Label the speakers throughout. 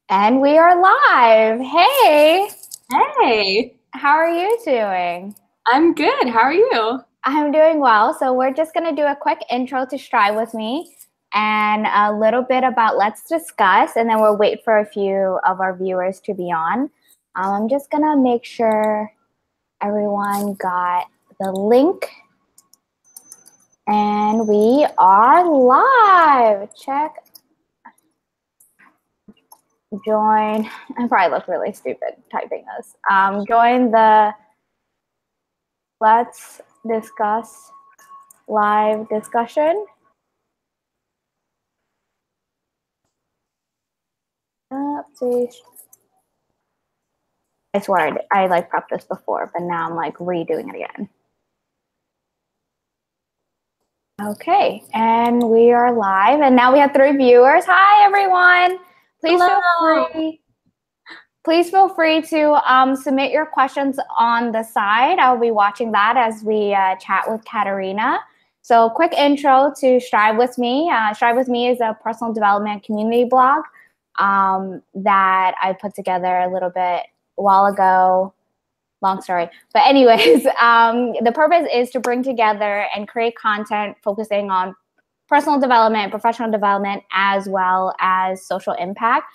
Speaker 1: And we are live. Hey,
Speaker 2: Hey,
Speaker 1: how are you doing?
Speaker 2: I'm good. How are you?
Speaker 1: I'm doing well. So, we're just going to do a quick intro to Strive with Me and a little bit about Let's Discuss, and then we'll wait for a few of our viewers to be on. I'm just going to make sure everyone got the link, and we are live. Check, join. I probably look really stupid typing this. Join the Let's Discuss live discussion. Please. I swear I like prepped this before, but now I'm like redoing it again. Okay, and we are live, and now we have 3 viewers. Hi, everyone. Please
Speaker 2: Hello.
Speaker 1: feel free. Please feel free to submit your questions on the side. I'll be watching that as we chat with Katarina. So, quick intro to Strive with Me. Strive with Me is a personal development community blog that I put together a little bit a while ago. Long story. But anyways, the purpose is to bring together and create content focusing on personal development, professional development, as well as social impact.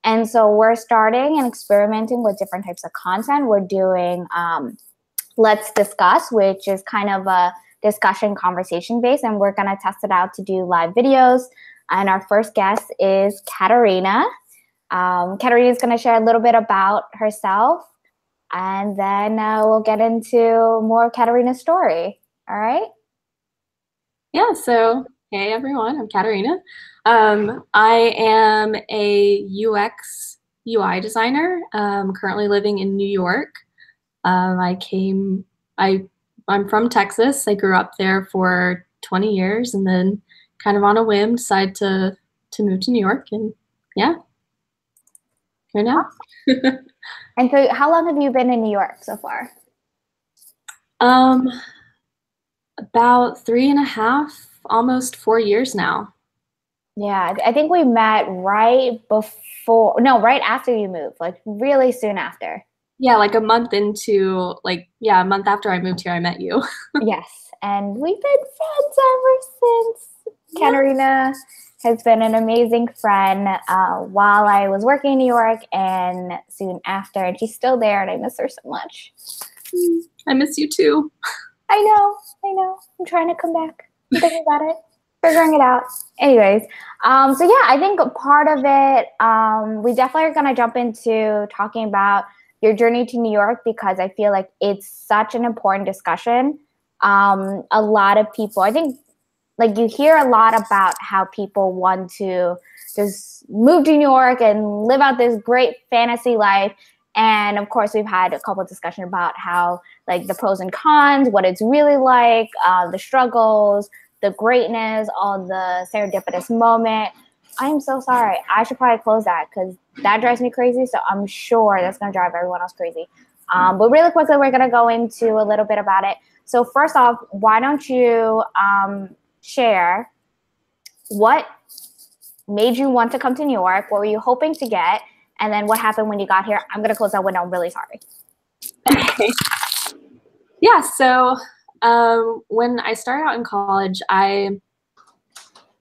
Speaker 1: And so we're starting and experimenting with different types of content. We're doing Let's Discuss, which is kind of a discussion conversation based, and we're going to test it out to do live videos. And our first guest is Katarina. Katarina is going to share a little bit about herself, and then we'll get into more of Katarina's story. All right?
Speaker 2: Yeah, so hey everyone, I'm Katarina. I am a UX UI designer, currently living in New York. I'm from Texas. I grew up there for 20 years and then kind of on a whim decided to move to New York and yeah, here now.
Speaker 1: And so how long have you been in New York so far?
Speaker 2: Um, about 3.5, almost 4 years now.
Speaker 1: Yeah, I think we met right before, no, right after you moved, like really soon after.
Speaker 2: Yeah, like a month into, a month after I moved here, I met you.
Speaker 1: Yes, and we've been friends ever since.
Speaker 2: Yeah.
Speaker 1: Katarina has been an amazing friend while I was working in New York and soon after, and she's still there, and I miss her so much.
Speaker 2: I miss you too.
Speaker 1: I know. I'm trying to come back. I'm thinking about it, figuring it out. Anyways, so yeah, I think part of it, we definitely are going to jump into talking about your journey to New York because I feel like it's such an important discussion. A lot of people, I think, like you hear a lot about how people want to just move to New York and live out this great fantasy life. And of course, we've had a couple of discussions about how, like, the pros and cons, what it's really like, the struggles, the greatness, all the serendipitous moment. I'm so sorry. I should probably close that because that drives me crazy. So I'm sure that's going to drive everyone else crazy. But really quickly, we're going to go into a little bit about it. So first off, why don't you share what made you want to come to New York? What were you hoping to get? And then what happened when you got here? I'm going to close that window. I'm really sorry.
Speaker 2: Okay. Yeah, so when I started out in college, I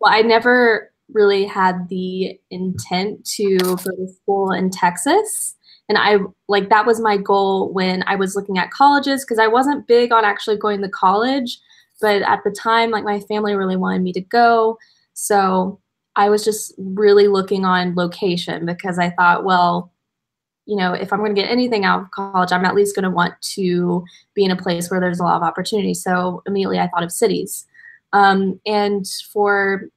Speaker 2: never really had the intent to go to school in Texas. And that was my goal when I was looking at colleges because I wasn't big on actually going to college. But at the time, like my family really wanted me to go. So I was just really looking on location because I thought, well, if I'm going to get anything out of college, I'm at least going to want to be in a place where there's a lot of opportunity. So immediately I thought of cities. And for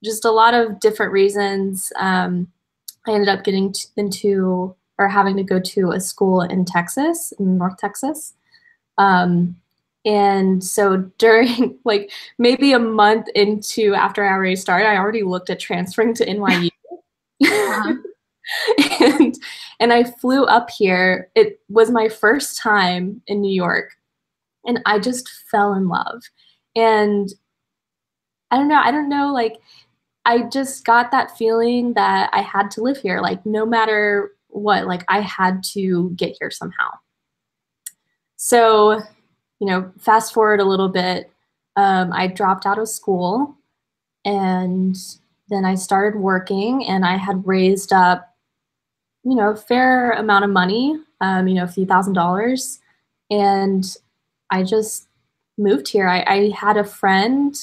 Speaker 2: just a lot of different reasons, I ended up getting into or having to go to a school in Texas, in North Texas. And so during like maybe a month into after I already started, I already looked at transferring to NYU.
Speaker 1: Uh-huh.
Speaker 2: and and I flew up here. It was my first time in New York, and I just fell in love. And I don't know, like I just got that feeling that I had to live here, like no matter what, like I had to get here somehow. So, fast forward a little bit, I dropped out of school and then I started working and I had raised up, a fair amount of money, a few $1,000s. And I just moved here. I had a friend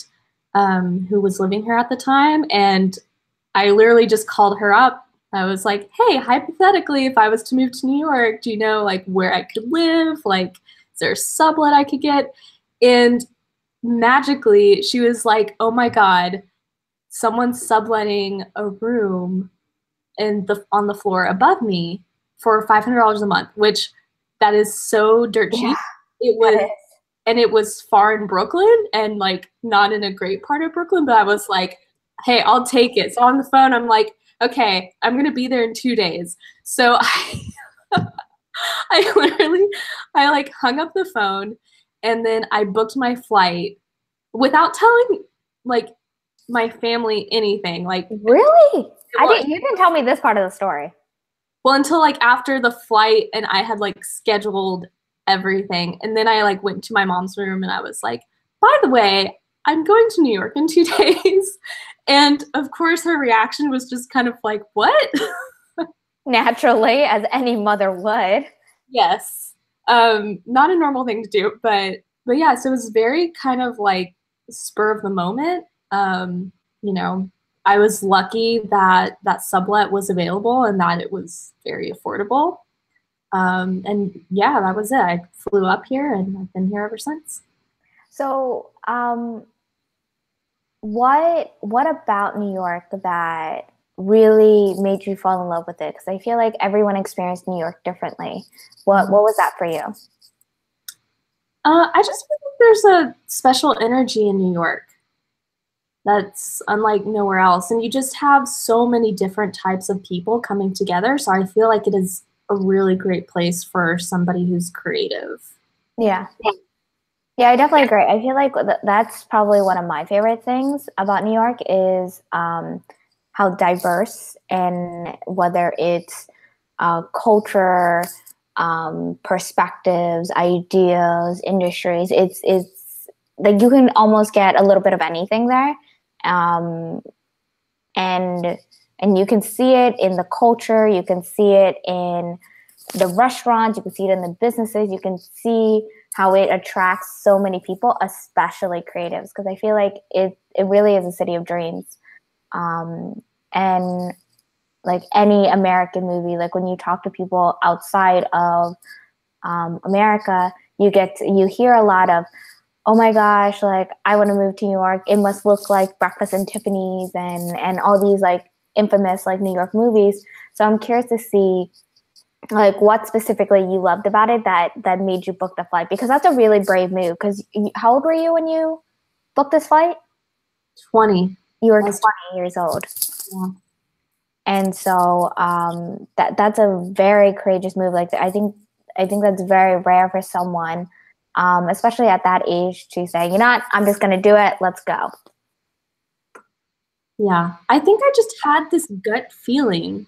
Speaker 2: who was living here at the time, and I literally just called her up. I was like, hey, hypothetically, if I was to move to New York, do you know like where I could live? Like, is there a sublet I could get? And magically, she was like, oh my God, someone's subletting a room on the floor above me for $500 a month, which that is so dirt cheap. It was, and it was far in Brooklyn and like not in a great part of Brooklyn, but I was like, hey, I'll take it. So on the phone, I'm like, okay, I'm going to be there in 2 days. So I like hung up the phone and then I booked my flight without telling like my family anything. Like,
Speaker 1: really? You didn't tell me this part of the story.
Speaker 2: Well, until like after the flight and I had like scheduled everything. And then I like went to my mom's room and I was like, by the way, I'm going to New York in 2 days. And of course her reaction was just kind of like, what?
Speaker 1: Naturally, as any mother would.
Speaker 2: Yes. Not a normal thing to do, but yeah, so it was very kind of like spur of the moment. You know, I was lucky that that sublet was available and that it was very affordable. And yeah, that was it. I flew up here and I've been here ever since.
Speaker 1: So, what about New York that really made you fall in love with it? Because I feel like everyone experienced New York differently. What was that for you?
Speaker 2: I just feel like there's a special energy in New York that's unlike nowhere else. And you just have so many different types of people coming together. So I feel like it is a really great place for somebody who's creative.
Speaker 1: Yeah. Yeah, I definitely agree. I feel like that's probably one of my favorite things about New York is how diverse, and whether it's culture, perspectives, ideas, industries. It's like you can almost get a little bit of anything there, and you can see it in the culture. You can see it in the restaurants. You can see it in the businesses. You can see how it attracts so many people, especially creatives, because I feel like it really is a city of dreams. And like any American movie, like when you talk to people outside of America, you hear a lot of, oh my gosh, like I want to move to New York. It must look like Breakfast in Tiffany's and all these like infamous like New York movies. So I'm curious to see like what specifically you loved about it that made you book the flight, because that's a really brave move. Because how old were you when you booked this flight?
Speaker 2: 20.
Speaker 1: You were 20 years old.
Speaker 2: Yeah.
Speaker 1: And so that's a very courageous move. Like I think that's very rare for someone, especially at that age, to say, you know what, I'm just gonna do it. Let's go.
Speaker 2: Yeah, I think I just had this gut feeling.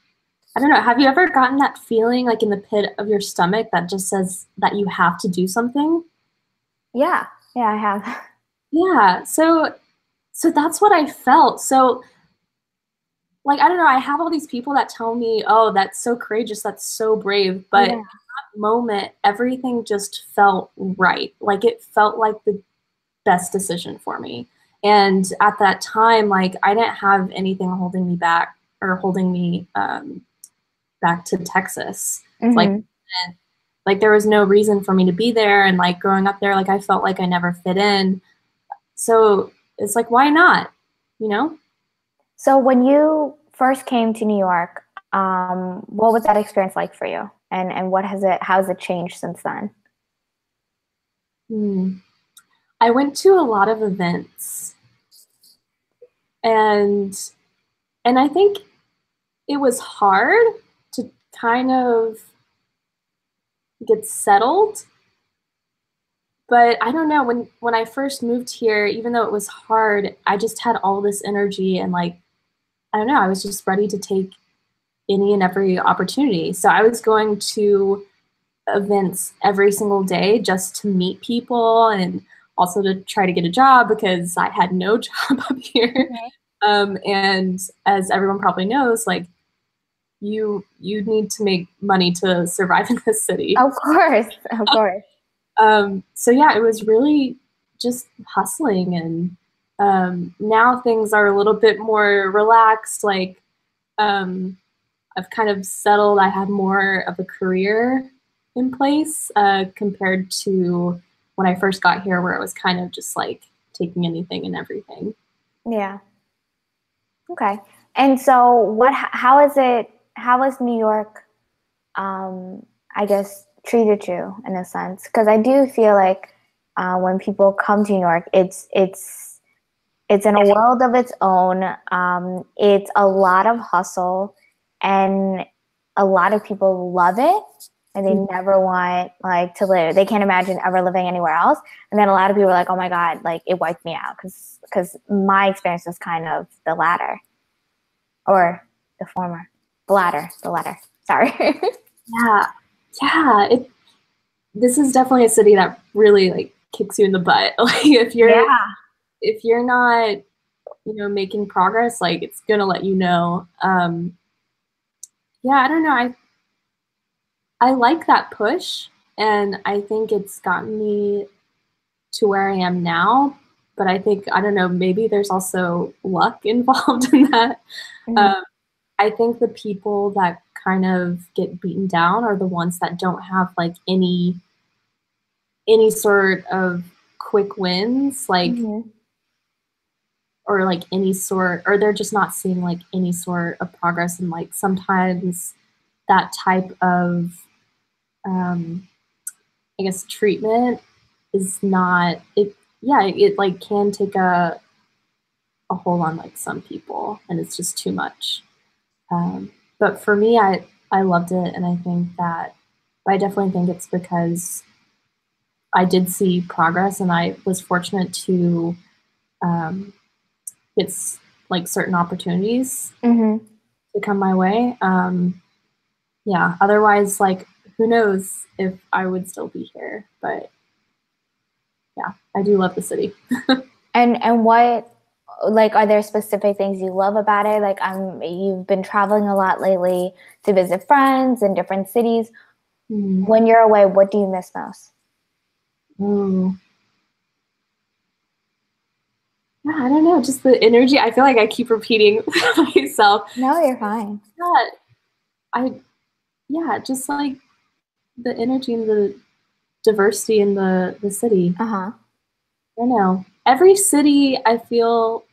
Speaker 2: I don't know. Have you ever gotten that feeling like in the pit of your stomach that just says that you have to do something?
Speaker 1: Yeah, I have.
Speaker 2: Yeah, so that's what I felt. So like I don't know, I have all these people that tell me, "Oh, that's so courageous, that's so brave." But in that moment, everything just felt right. Like it felt like the best decision for me. And at that time, like I didn't have anything holding me back or holding me back to Texas.
Speaker 1: Mm-hmm.
Speaker 2: Like there was no reason for me to be there. And like growing up there, like I felt like I never fit in. So it's like, why not? You know?
Speaker 1: So when you first came to New York, what was that experience like for you? And how's it changed since then?
Speaker 2: I went to a lot of events and I think it was hard to kind of get settled. But I don't know, when I first moved here, even though it was hard, I just had all this energy and like I don't know, I was just ready to take any and every opportunity. So I was going to events every single day just to meet people and also to try to get a job because I had no job up here. And as everyone probably knows, like you need to make money to survive in this city.
Speaker 1: Of course, of course.
Speaker 2: So yeah, it was really just hustling, and now things are a little bit more relaxed. Like I've kind of settled. I have more of a career in place compared to when I first got here, where it was kind of just like taking anything and everything.
Speaker 1: Yeah. Okay. And so how has New York, I guess, treated you in a sense? Because I do feel like when people come to New York, it's in a world of its own. It's a lot of hustle, and a lot of people love it, and they never want like to live. They can't imagine ever living anywhere else. And then a lot of people are like, "Oh my God, like it wiped me out," because my experience was kind of the latter, or the former, the latter. Sorry.
Speaker 2: Yeah. This is definitely a city that really like kicks you in the butt. Like if you're not, making progress, like it's gonna let you know. Yeah, I don't know. I like that push, and I think it's gotten me to where I am now. But I think, I don't know, maybe there's also luck involved in that. I think the people that kind of get beaten down are the ones that don't have like any sort of quick wins, like or like any sort, or they're just not seeing like any sort of progress. And like sometimes that type of I guess treatment is not it. Yeah, it like can take a hold on like some people, and it's just too much. But for me, I loved it, and I think that, but I definitely think it's because I did see progress, and I was fortunate to get like certain opportunities to come my way. Yeah, otherwise, like who knows if I would still be here, but yeah, I do love the city.
Speaker 1: And what, like, are there specific things you love about it? Like, you've been traveling a lot lately to visit friends in different cities. When you're away, what do you miss most?
Speaker 2: Yeah, I don't know, just the energy. I feel like I keep repeating myself.
Speaker 1: No, you're fine.
Speaker 2: Yeah, just like the energy and the diversity in the city. I don't know. Every city I feel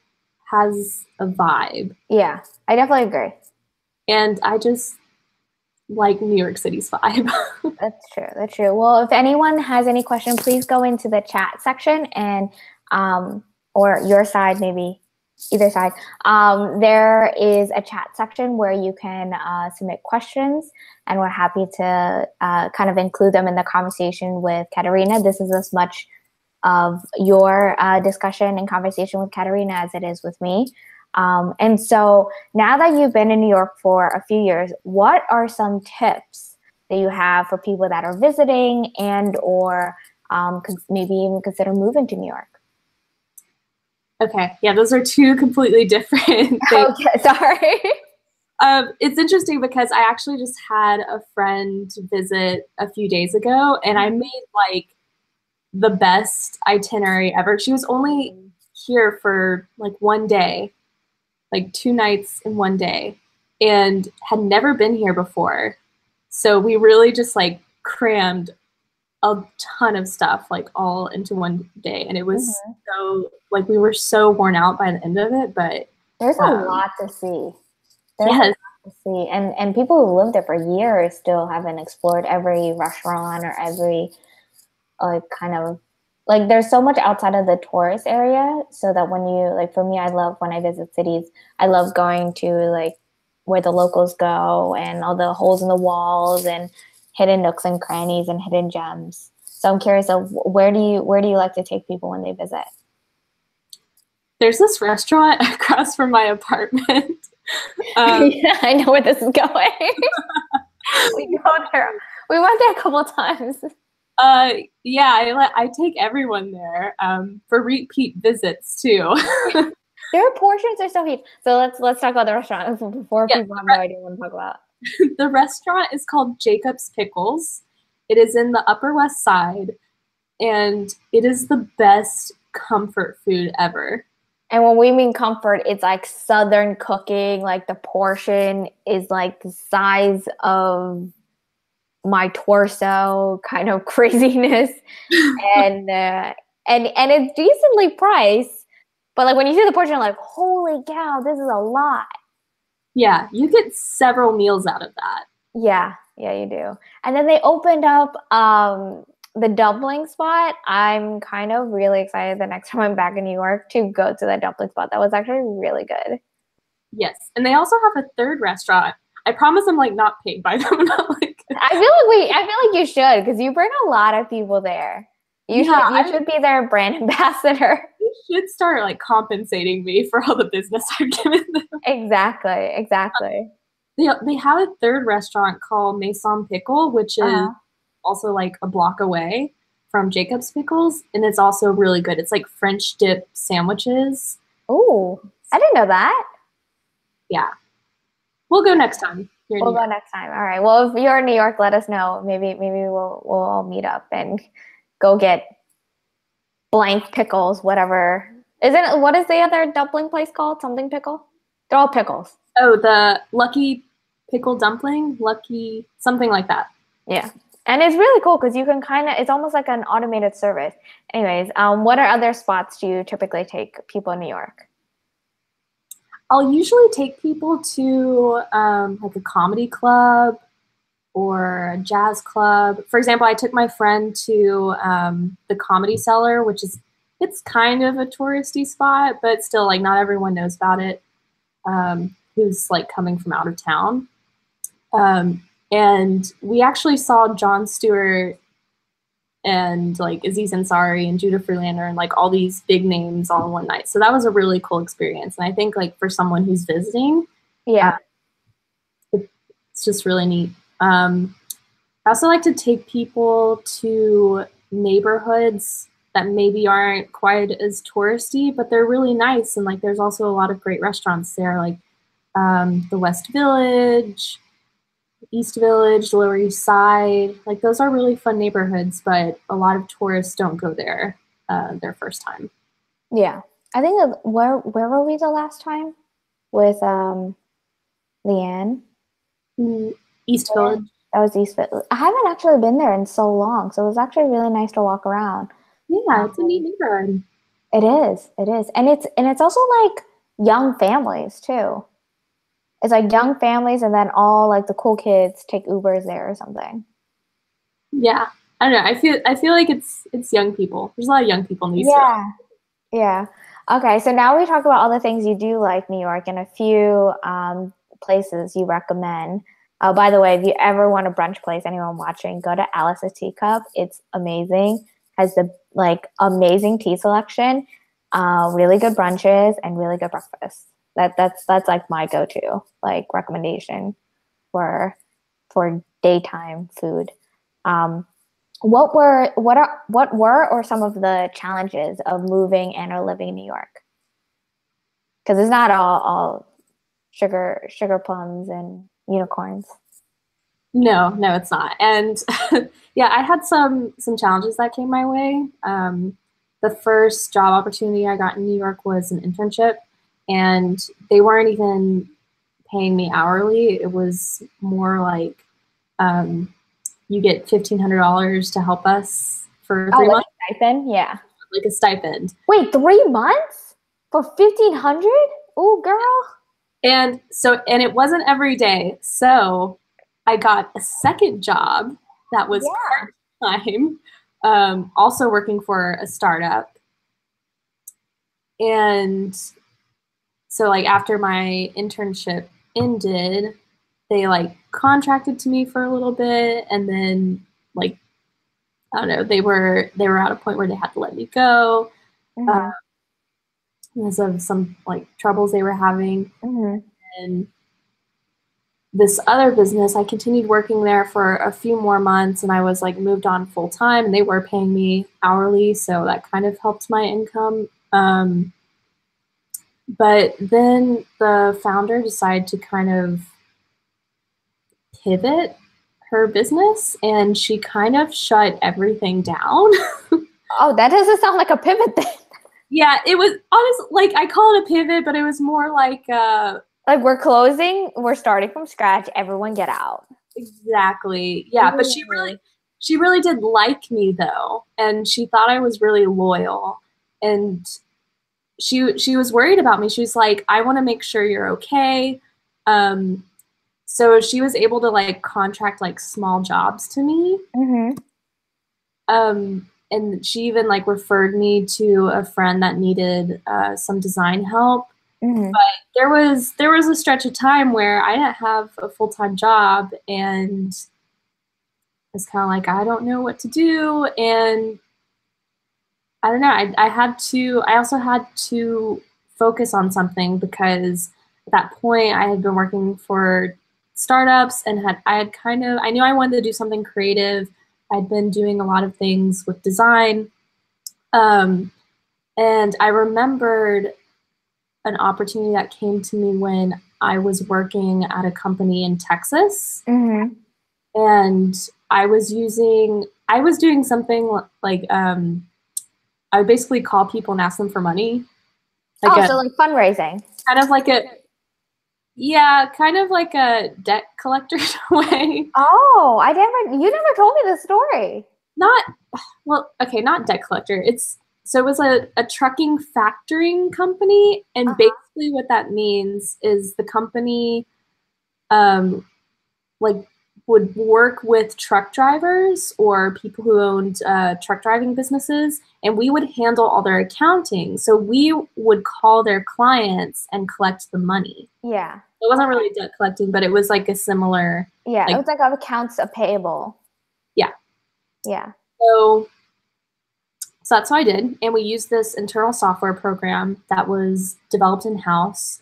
Speaker 2: has a vibe.
Speaker 1: Yeah, I definitely agree.
Speaker 2: And I just like New York City's vibe.
Speaker 1: That's true. Well, if anyone has any question, please go into the chat section and or your side, maybe either side. There is a chat section where you can submit questions, and we're happy to kind of include them in the conversation with Katarina. This is as much of your discussion and conversation with Katarina as it is with me. And so now that you've been in New York for a few years, what are some tips that you have for people that are visiting and or maybe even consider moving to New York?
Speaker 2: Okay, yeah, those are two completely different things.
Speaker 1: Okay, sorry.
Speaker 2: It's interesting because I actually just had a friend visit a few days ago, and I made like the best itinerary ever. She was only here for like one day, like 2 nights in one day, and had never been here before. So we really just like crammed a ton of stuff like all into one day, and it was so like we were so worn out by the end of it. But
Speaker 1: there's a lot to see. There's
Speaker 2: yes.
Speaker 1: a lot to see, and people who lived there for years still haven't explored every restaurant or every like kind of like there's so much outside of the tourist area, so that when you like, for me, I love when I visit cities, I love going to like where the locals go and all the holes in the walls and hidden nooks and crannies and hidden gems. So I'm curious of where do you like to take people when they visit?
Speaker 2: There's this restaurant across from my apartment
Speaker 1: Yeah, I know where this is going. We go there. We went there a couple of times.
Speaker 2: Yeah, I take everyone there for repeat visits too.
Speaker 1: Their portions are so huge. So let's talk about the restaurant before
Speaker 2: Yeah,
Speaker 1: people have no idea what I'm talking about.
Speaker 2: the restaurant is called Jacob's Pickles. It is in the Upper West Side, and it is the best comfort food ever.
Speaker 1: And when we mean comfort, it's like Southern cooking. Like the portion is like the size of my torso, kind of craziness, and and it's decently priced. But like when you see the portion, you're like, holy cow, this is a lot.
Speaker 2: Yeah, you get several meals out of that.
Speaker 1: Yeah, yeah, you do. And then they opened up the dumpling spot. I'm kind of really excited the next time I'm back in New York to go to that dumpling spot. That was actually really good.
Speaker 2: Yes, and they also have a third restaurant. I promise I'm like not paid by them. Not like
Speaker 1: I feel like you should because you bring a lot of people there. You should be their brand ambassador.
Speaker 2: you should start like compensating me for all the business I've given them.
Speaker 1: Exactly, exactly.
Speaker 2: They have a third restaurant called Maison Pickle, which is
Speaker 1: Uh-huh.
Speaker 2: also like a block away from Jacob's Pickles, and it's also really good. It's like French dip sandwiches.
Speaker 1: Ooh, I didn't know that.
Speaker 2: Yeah, we'll go next time. Here in
Speaker 1: We'll
Speaker 2: New
Speaker 1: go
Speaker 2: York.
Speaker 1: next time. All right. Well, if you're in New York, let us know. Maybe we'll all meet up and go get blank pickles, whatever. Isn't what is the other dumpling place called? Something pickle? They're all pickles.
Speaker 2: Oh, the Lucky Pickle Dumpling, Lucky something like that.
Speaker 1: Yeah. And it's really cool because you can kind of, it's almost like an automated service. Anyways, what are other spots do you typically take people in New York?
Speaker 2: I'll usually take people to like a comedy club or a jazz club. For example, I took my friend to the Comedy Cellar, which is it's kind of a touristy spot, but still like not everyone knows about it. Who's like coming from out of town. And we actually saw Jon Stewart and like Aziz Ansari and Judah Freelander and like all these big names all in one night. So that was a really cool experience. And I think like for someone who's visiting,
Speaker 1: Yeah.
Speaker 2: it's just really neat. I also like to take people to neighborhoods that maybe aren't quite as touristy, but they're really nice. And like there's also a lot of great restaurants there, like the West Village, East Village, the Lower East Side. Like those are really fun neighborhoods, but a lot of tourists don't go there their first time.
Speaker 1: Yeah. I think where were we the last time? With Leanne.
Speaker 2: East Village.
Speaker 1: That was East Village. I haven't actually been there in so long, so it was actually really nice to walk around.
Speaker 2: Yeah, it's a neat neighborhood.
Speaker 1: It is. It is. And it's also like young families too. It's like young families and then all like the cool kids take Ubers there or something.
Speaker 2: Yeah. I don't know. I feel like it's young people. There's a lot of young people in East Village.
Speaker 1: Yeah. Yeah. Okay, so now we talk about all the things you do like New York and a few places you recommend. Oh, by the way, if you ever want a brunch place, anyone watching, go to Alice's Teacup. It's amazing. Has the like amazing tea selection, really good brunches, and really good breakfast. That's like my go-to like recommendation for daytime food. What were or some of the challenges of moving and or living in New York? Because it's not all sugar plums and unicorns.
Speaker 2: No, it's not. And yeah, I had some challenges that came my way. The first job opportunity I got in New York was an internship, and they weren't even paying me hourly. It was more like you get $1,500 to help us for 3 months,
Speaker 1: A stipend? Yeah.
Speaker 2: like a stipend.
Speaker 1: Wait, 3 months for 1,500? Ooh, girl.
Speaker 2: And it wasn't every day. So I got a second job that was part-time, also working for a startup. And so like after my internship ended, they like contracted to me for a little bit, and then like I don't know, they were at a point where they had to let me go because of some like troubles they were having. And this other business, I continued working there for a few more months, and I was like moved on full time, and they were paying me hourly, so that kind of helped my income. But then the founder decided to kind of pivot her business, and she kind of shut everything down.
Speaker 1: Oh, that doesn't sound like a pivot then.
Speaker 2: Yeah, it was honestly like I call it a pivot, but it was more like
Speaker 1: like we're closing, we're starting from scratch. Everyone get out.
Speaker 2: exactly. Yeah, but she really did like me though, and she thought I was really loyal, and she was worried about me. She was like, I want to make sure you're okay. So she was able to like contract like small jobs to me.
Speaker 1: Mm-hmm.
Speaker 2: And she even like referred me to a friend that needed some design help.
Speaker 1: Mm-hmm.
Speaker 2: But there was a stretch of time where I didn't have a full-time job, and it's kind of like I don't know what to do, and I don't know. I also had to focus on something because at that point I had been working for startups and I knew I wanted to do something creative. I'd been doing a lot of things with design. And I remembered an opportunity that came to me when I was working at a company in Texas.
Speaker 1: Mm-hmm.
Speaker 2: And I was doing something like, I would basically call people and ask them for money.
Speaker 1: So like fundraising.
Speaker 2: Kind of like kind of like a debt collector way.
Speaker 1: Oh, you never told me the story.
Speaker 2: Not debt collector. It was a trucking factoring company, and basically what that means is the company like would work with truck drivers or people who owned truck driving businesses, and we would handle all their accounting. So we would call their clients and collect the money.
Speaker 1: Yeah.
Speaker 2: It wasn't really debt collecting, but it was like a similar.
Speaker 1: Yeah, it was like accounts payable.
Speaker 2: Yeah.
Speaker 1: Yeah.
Speaker 2: So that's what I did. And we used this internal software program that was developed in-house.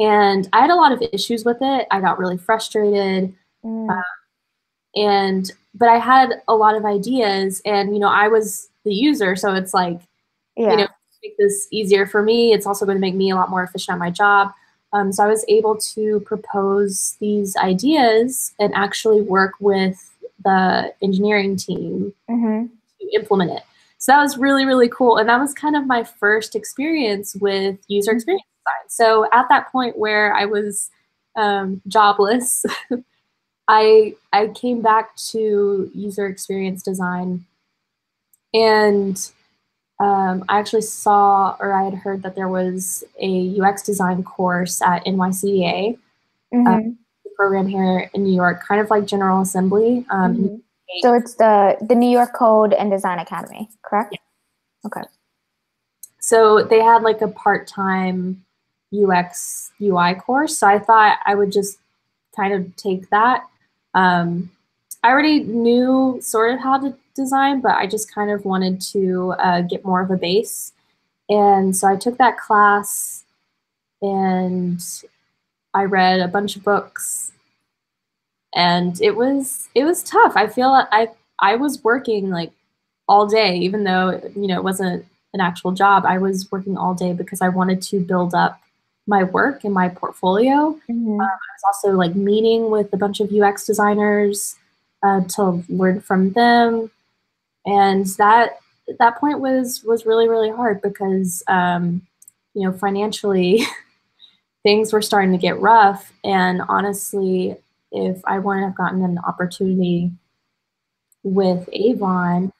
Speaker 2: And I had a lot of issues with it. I got really frustrated. But I had a lot of ideas, and I was the user, so it's like, make this easier for me. It's also going to make me a lot more efficient at my job. So I was able to propose these ideas and actually work with the engineering team to implement it. So that was really, really cool. And that was kind of my first experience with user experience design. So at that point where I was jobless, I came back to user experience design, and I actually I had heard that there was a UX design course at NYC, program here in New York, kind of like General Assembly.
Speaker 1: So it's the New York Code and Design Academy, correct?
Speaker 2: Yeah.
Speaker 1: Okay.
Speaker 2: So they had like a part-time UX UI course. So I thought I would just kind of take that. I already knew sort of how to design, but I just kind of wanted to get more of a base. And so I took that class, and I read a bunch of books, and it was tough. I feel I was working like all day, even though it wasn't an actual job. I was working all day because I wanted to build up my work and my portfolio. I was also like meeting with a bunch of UX designers to learn from them, and that point was really, really hard because financially things were starting to get rough. And honestly, if I wouldn't have gotten an opportunity with Avon,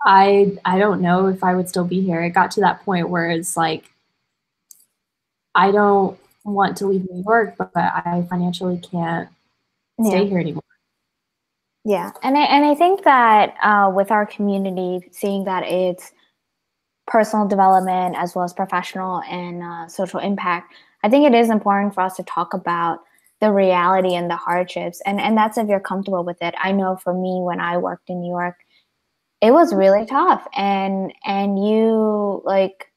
Speaker 2: I don't know if I would still be here. It got to that point where it's like, I don't want to leave New York, but I financially can't stay here anymore.
Speaker 1: Yeah, and I think that with our community, seeing that it's personal development as well as professional and social impact, I think it is important for us to talk about the reality and the hardships, and that's if you're comfortable with it. I know for me, when I worked in New York, it was really tough, and you, like,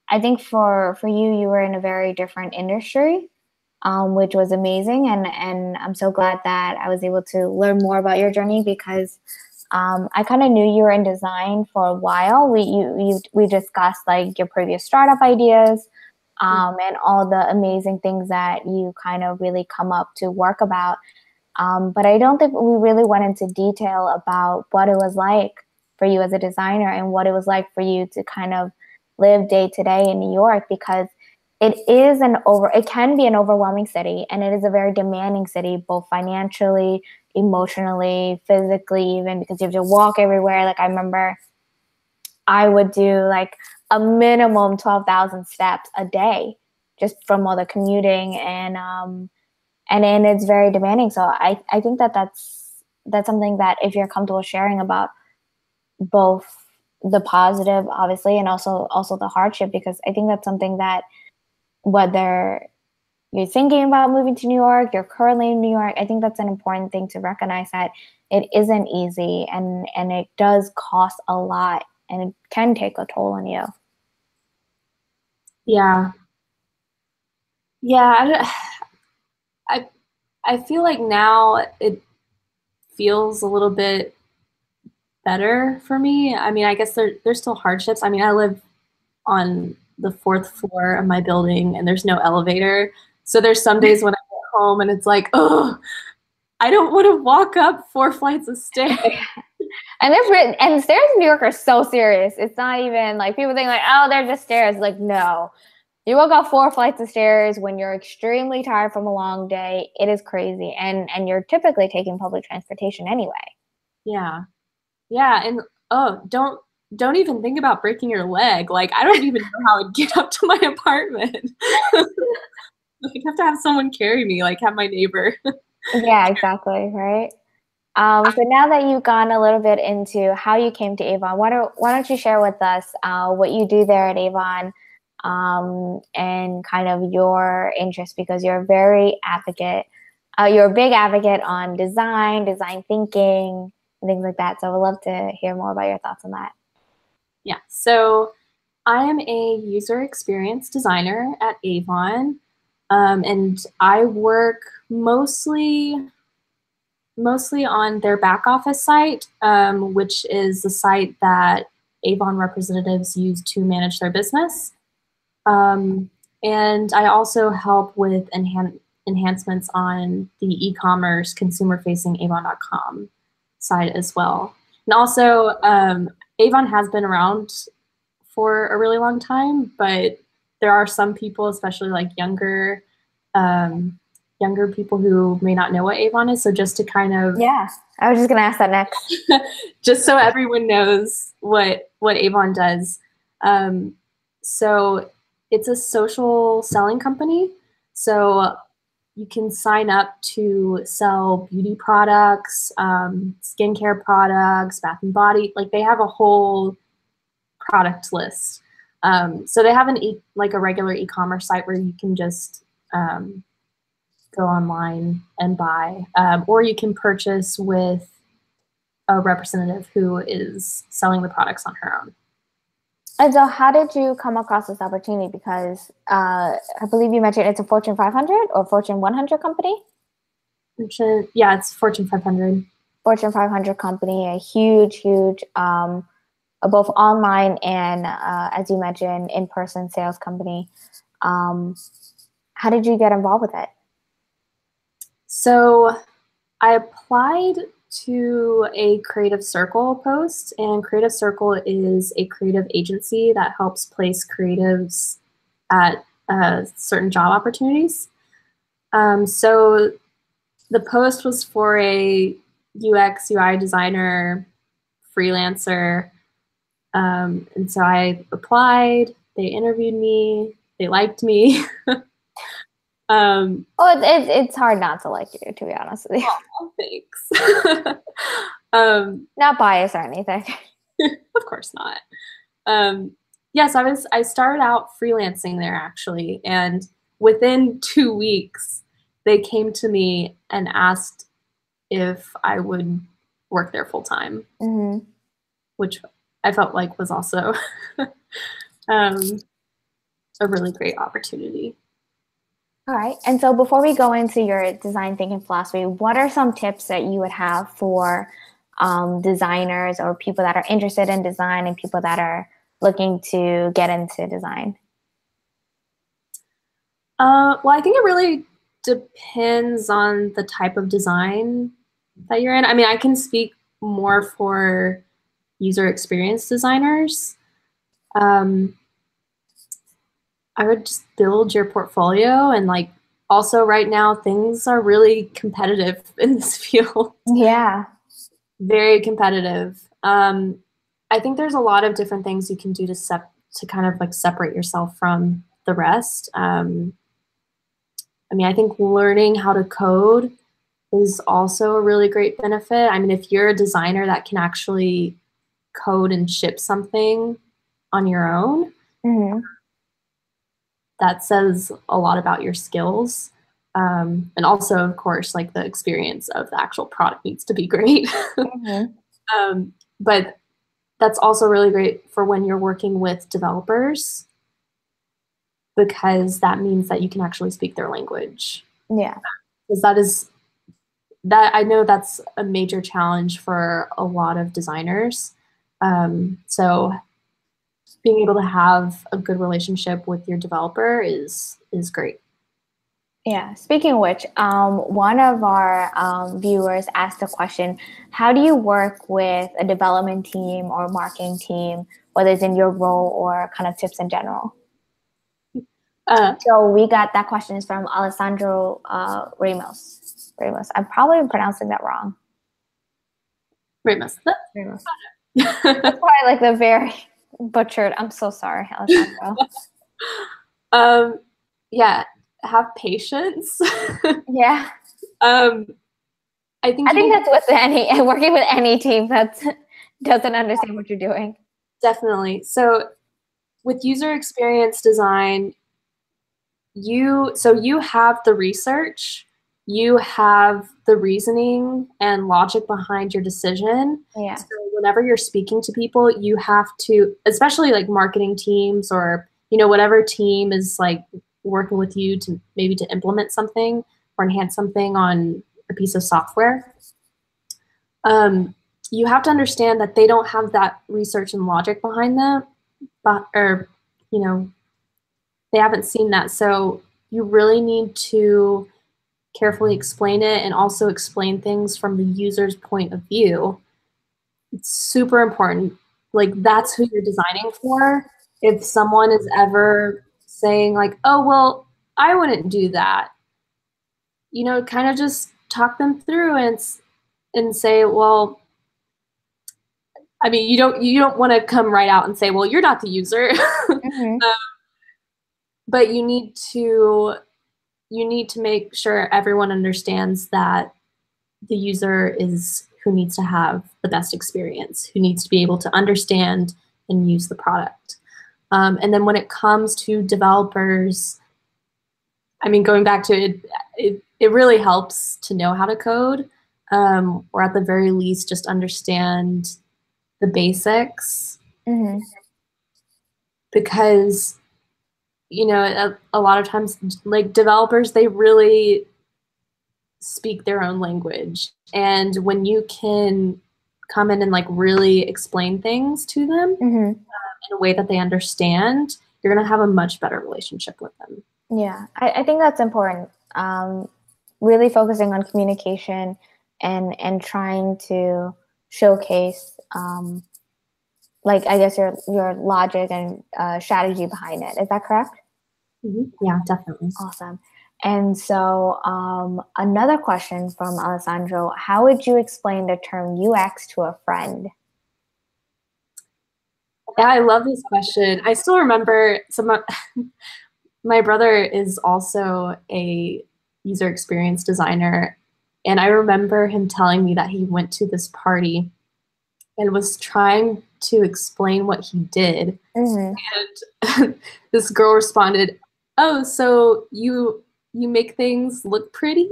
Speaker 1: I think for you were in a very different industry. which was amazing. And I'm so glad that I was able to learn more about your journey because I kind of knew you were in design for a while. We discussed like your previous startup ideas, and all the amazing things that you kind of really come up to work about. But I don't think we really went into detail about what it was like for you as a designer and what it was like for you to kind of live day to day in New York, because it can be an overwhelming city, and it is a very demanding city, both financially, emotionally, physically, even because you have to walk everywhere. Like I remember I would do like a minimum 12,000 steps a day just from all the commuting, and then it's very demanding. So I think that that's something that if you're comfortable sharing about both the positive, obviously, and also the hardship, because I think that's something that whether you're thinking about moving to New York, you're currently in New York, I think that's an important thing to recognize that it isn't easy and it does cost a lot and it can take a toll on you.
Speaker 2: Yeah. Yeah. I, I feel like now it feels a little bit better for me. I mean, I guess there's still hardships. I mean, I live on the fourth floor of my building and there's no elevator. So there's some days when I get home and it's like, oh, I don't want to walk up 4 flights of stairs.
Speaker 1: And stairs in New York are so serious. It's not even like people think like, oh, they're just stairs. Like, no. You walk up 4 flights of stairs when you're extremely tired from a long day. It is crazy. And you're typically taking public transportation anyway.
Speaker 2: Yeah. Yeah. And oh, don't even think about breaking your leg. Like I don't even know how I'd get up to my apartment. I'd have to have someone carry me, like have my neighbor.
Speaker 1: Yeah, exactly. Right. So now that you've gone a little bit into how you came to Avon, why don't you share with us what you do there at Avon, and kind of your interest, because you're a big advocate on design thinking, and things like that. So I would love to hear more about your thoughts on that.
Speaker 2: Yeah. So I am a user experience designer at Avon, and I work mostly on their back office site, which is the site that Avon representatives use to manage their business. Um, and I also help with enhancements on the e-commerce consumer-facing Avon.com side as well. And also, Avon has been around for a really long time, but there are some people, especially like younger people who may not know what Avon is. So just to kind of
Speaker 1: Yeah, I was just gonna ask that next.
Speaker 2: just so everyone knows what Avon does. So it's a social selling company. So you can sign up to sell beauty products, skincare products, bath and body. Like they have a whole product list. So they have like a regular e-commerce site where you can just go online and buy, or you can purchase with a representative who is selling the products on her own.
Speaker 1: And so how did you come across this opportunity? Because I believe you mentioned it's a Fortune 500 or Fortune 100 company?
Speaker 2: Yeah, it's Fortune 500.
Speaker 1: Fortune 500 company, a huge, both online and, as you mentioned, in-person sales company. How did you get involved with it?
Speaker 2: So I applied to a Creative Circle post, and Creative Circle is a creative agency that helps place creatives at certain job opportunities. So the post was for a UX UI designer freelancer, and so I applied. They interviewed me. They liked me.
Speaker 1: It's hard not to like you, to be honest with you.
Speaker 2: Oh, thanks.
Speaker 1: Not biased or anything.
Speaker 2: Of course not. Yes, I started out freelancing there actually, and within 2 weeks, they came to me and asked if I would work there full time, which I felt like was also a really great opportunity.
Speaker 1: All right. And so before we go into your design thinking philosophy, what are some tips that you would have for designers or people that are interested in design and people that are looking to get into design?
Speaker 2: Well, I think it really depends on the type of design that you're in. I mean, I can speak more for user experience designers. Um, I would just build your portfolio, and like also right now things are really competitive in this field.
Speaker 1: Yeah.
Speaker 2: Very competitive. I think there's a lot of different things you can do to kind of like separate yourself from the rest. I mean, I think learning how to code is also a really great benefit. I mean, if you're a designer that can actually code and ship something on your own,
Speaker 1: Mm-hmm.
Speaker 2: that says a lot about your skills. And also, of course, like the experience of the actual product needs to be great.
Speaker 1: Mm-hmm.
Speaker 2: But that's also really great for when you're working with developers, because that means that you can actually speak their language.
Speaker 1: Yeah.
Speaker 2: Because I know that's a major challenge for a lot of designers. So being able to have a good relationship with your developer is great.
Speaker 1: Yeah. Speaking of which, one of our viewers asked a question: how do you work with a development team or marketing team, whether it's in your role or kind of tips in general?
Speaker 2: Uh,
Speaker 1: So we got that question is from Alessandro Ramos. Ramos. I'm probably pronouncing that wrong.
Speaker 2: Ramos.
Speaker 1: Ramos. That's probably like the very butchered. I'm so sorry, Alessandro.
Speaker 2: um, yeah, have patience.
Speaker 1: Yeah.
Speaker 2: um, I think
Speaker 1: I
Speaker 2: you
Speaker 1: think
Speaker 2: need
Speaker 1: that's with any working with any team that doesn't understand what you're doing.
Speaker 2: definitely. So with user experience design, you have the research, you have the reasoning and logic behind your decision.
Speaker 1: Yeah.
Speaker 2: So whenever you're speaking to people, you have to, especially like marketing teams or whatever team is like working with you to maybe to implement something or enhance something on a piece of software. Um, you have to understand that they don't have that research and logic behind them, or you know they haven't seen that. So you really need to carefully explain it and also explain things from the user's point of view. It's super important. Like that's who you're designing for. If someone is ever saying like, "Oh, well, I wouldn't do that," kind of just talk them through and say, "Well, I mean, you don't want to come right out and say, "Well, you're not the user."
Speaker 1: Mm-hmm.
Speaker 2: But you need to make sure everyone understands that the user is who needs to have the best experience, who needs to be able to understand and use the product. And then when it comes to developers, I mean, going back to it, it really helps to know how to code, or at the very least, just understand the basics,
Speaker 1: Mm-hmm.
Speaker 2: because a lot of times, like developers, they really speak their own language. And when you can come in and like really explain things to them
Speaker 1: Mm-hmm.
Speaker 2: in a way that they understand, you're going to have a much better relationship with them.
Speaker 1: Yeah, I think that's important. Really focusing on communication and trying to showcase, like I guess your logic and strategy behind it. Is that correct?
Speaker 2: Yeah, definitely.
Speaker 1: Awesome. And so, another question from Alessandro: how would you explain the term UX to a friend?
Speaker 2: Yeah, I love this question. I still remember my brother is also a user experience designer, and I remember him telling me that he went to this party and was trying to explain what he did.
Speaker 1: Mm-hmm.
Speaker 2: And this girl responded, "Oh, so you make things look pretty?"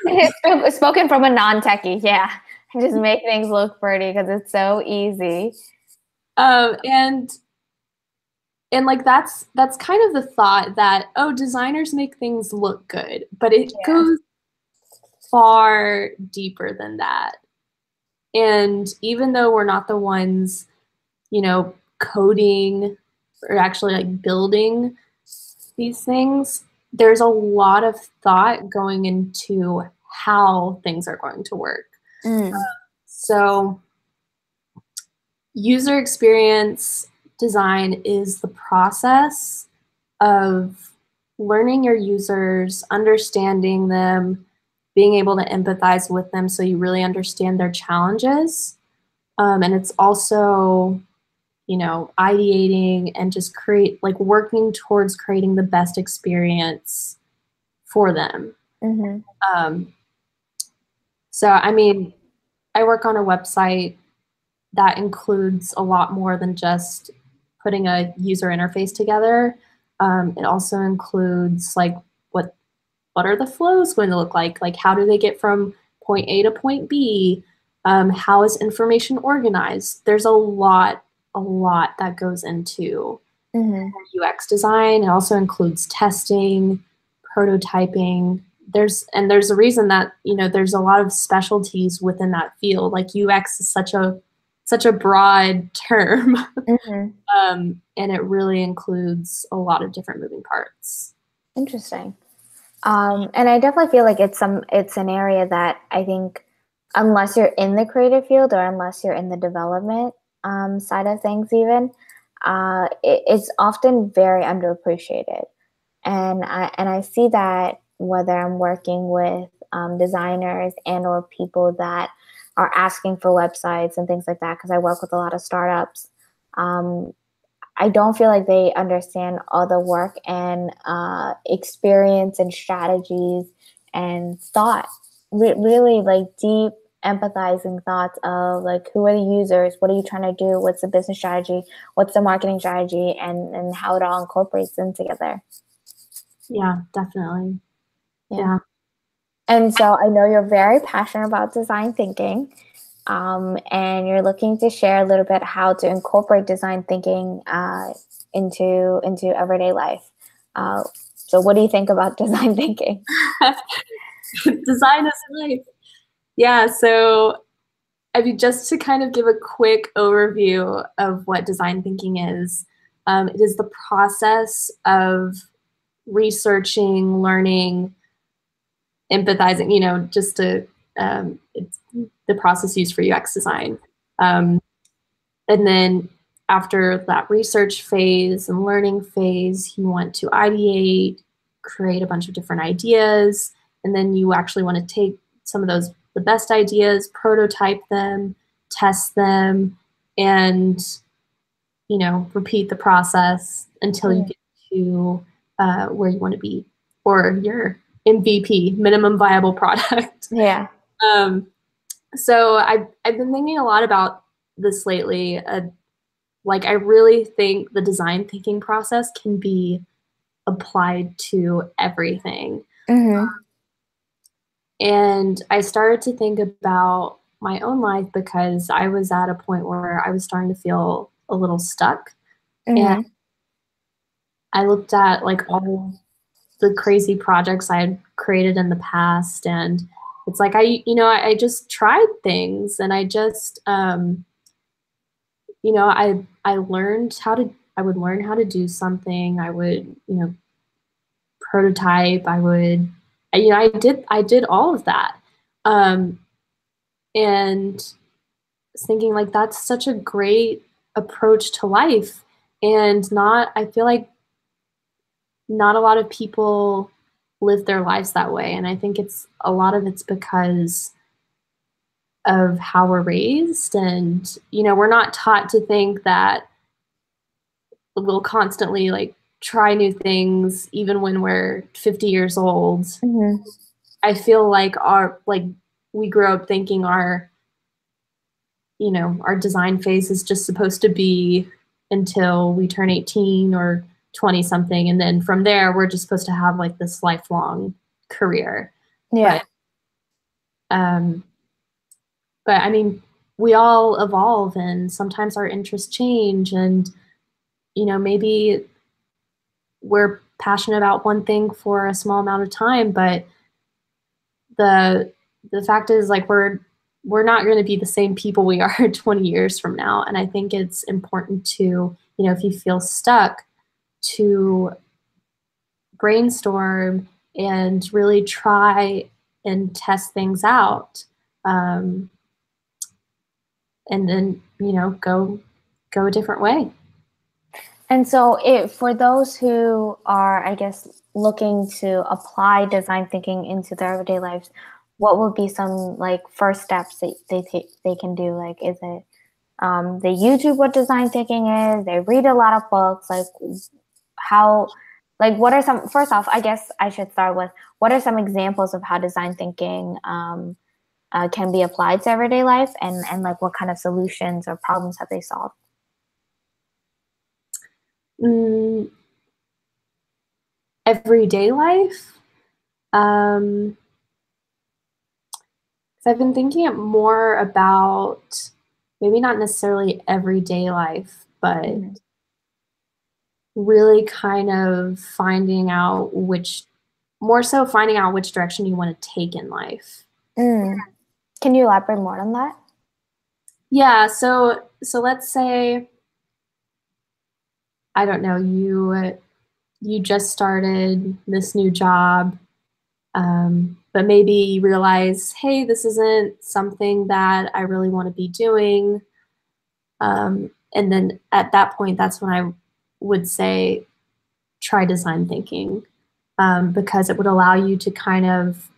Speaker 1: It's spoken from a non-techie, yeah. Just make things look pretty because it's so easy.
Speaker 2: And And like that's kind of the thought that, oh, designers make things look good, but it
Speaker 1: Yeah.
Speaker 2: goes far deeper than that. And even though we're not the ones, coding or actually like building these things, there's a lot of thought going into how things are going to work.
Speaker 1: Mm.
Speaker 2: So user experience design is the process of learning your users, understanding them, being able to empathize with them so you really understand their challenges. And it's also, ideating and just working towards creating the best experience for them.
Speaker 1: Mm-hmm.
Speaker 2: Um, so, I mean, I work on a website that includes a lot more than just putting a user interface together. It also includes like what are the flows going to look like? Like how do they get from point A to point B? How is information organized? There's a lot that goes into
Speaker 1: Mm-hmm.
Speaker 2: UX design. It also includes testing, prototyping. There's a reason that there's a lot of specialties within that field. Like UX is such a broad term,
Speaker 1: Mm-hmm.
Speaker 2: and it really includes a lot of different moving parts.
Speaker 1: Interesting. And I definitely feel like it's an area that I think unless you're in the creative field or unless you're in the development side of things even, it's often very underappreciated. And I see that whether I'm working with designers and or people that are asking for websites and things like that, because I work with a lot of startups. Um, I don't feel like they understand all the work and experience and strategies and thought, really like deep empathizing thoughts of like who are the users, what are you trying to do, what's the business strategy, what's the marketing strategy, and how it all incorporates them together.
Speaker 2: Yeah, definitely.
Speaker 1: Yeah.
Speaker 2: Yeah.
Speaker 1: And so I know you're very passionate about design thinking. And you're looking to share a little bit how to incorporate design thinking into everyday life. So, what do you think about design thinking?
Speaker 2: Design is life. Yeah, so I mean, just to kind of give a quick overview of what design thinking is, it is the process of researching, learning, empathizing, just to, it's the process used for UX design. Um, and then after that research phase and learning phase, you want to ideate, create a bunch of different ideas, and then you actually want to take some of those, the best ideas, prototype them, test them, and repeat the process until you get to where you want to be, or your MVP, minimum viable product.
Speaker 1: Yeah.
Speaker 2: So I've been thinking a lot about this lately. Like I really think the design thinking process can be applied to everything.
Speaker 1: Mm-hmm.
Speaker 2: And I started to think about my own life because I was at a point where I was starting to feel a little stuck. And
Speaker 1: Mm-hmm.
Speaker 2: I looked at like all the crazy projects I had created in the past, and it's like I just tried things, and I just I learned how to I would learn how to do something. I would prototype. I did all of that, um, and thinking like that's such a great approach to life, and not I feel like not a lot of people live their lives that way, and I think a lot of it's because of how we're raised, and we're not taught to think that we'll constantly like try new things even when we're 50 years old.
Speaker 1: Mm-hmm.
Speaker 2: I feel like we grew up thinking our design phase is just supposed to be until we turn 18 or 20 something, and then from there we're just supposed to have like this lifelong career.
Speaker 1: Yeah.
Speaker 2: But I mean, we all evolve, and sometimes our interests change, and maybe we're passionate about one thing for a small amount of time, but the fact is, like, we're not going to be the same people we are 20 years from now. And I think it's important to, if you feel stuck, to brainstorm and really try and test things out. And then, go a different way.
Speaker 1: And so for those who are, I guess, looking to apply design thinking into their everyday lives, what would be some like first steps that they can do? Like, is it they YouTube what design thinking is, they read a lot of books, like how, like what are some, first off, I guess I should start with, what are some examples of how design thinking can be applied to everyday life, and like what kind of solutions or problems have they solved?
Speaker 2: Everyday life. So I've been thinking more about maybe not necessarily everyday life, but really kind of finding out which direction you want to take in life.
Speaker 1: Can you elaborate more on that?
Speaker 2: Yeah, so let's say, I don't know, you just started this new job, but maybe you realize, hey, this isn't something that I really want to be doing. And then at that point, that's when I would say try design thinking, because it would allow you to kind of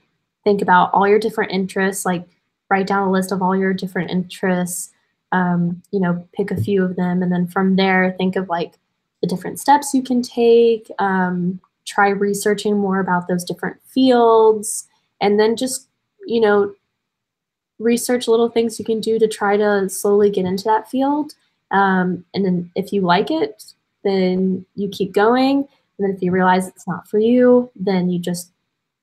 Speaker 2: think about all your different interests, like write down a list of all your different interests, pick a few of them, and then from there, think of like the different steps you can take, try researching more about those different fields, and then just, research little things you can do to try to slowly get into that field. And then if you like it, then you keep going. And then if you realize it's not for you, then you just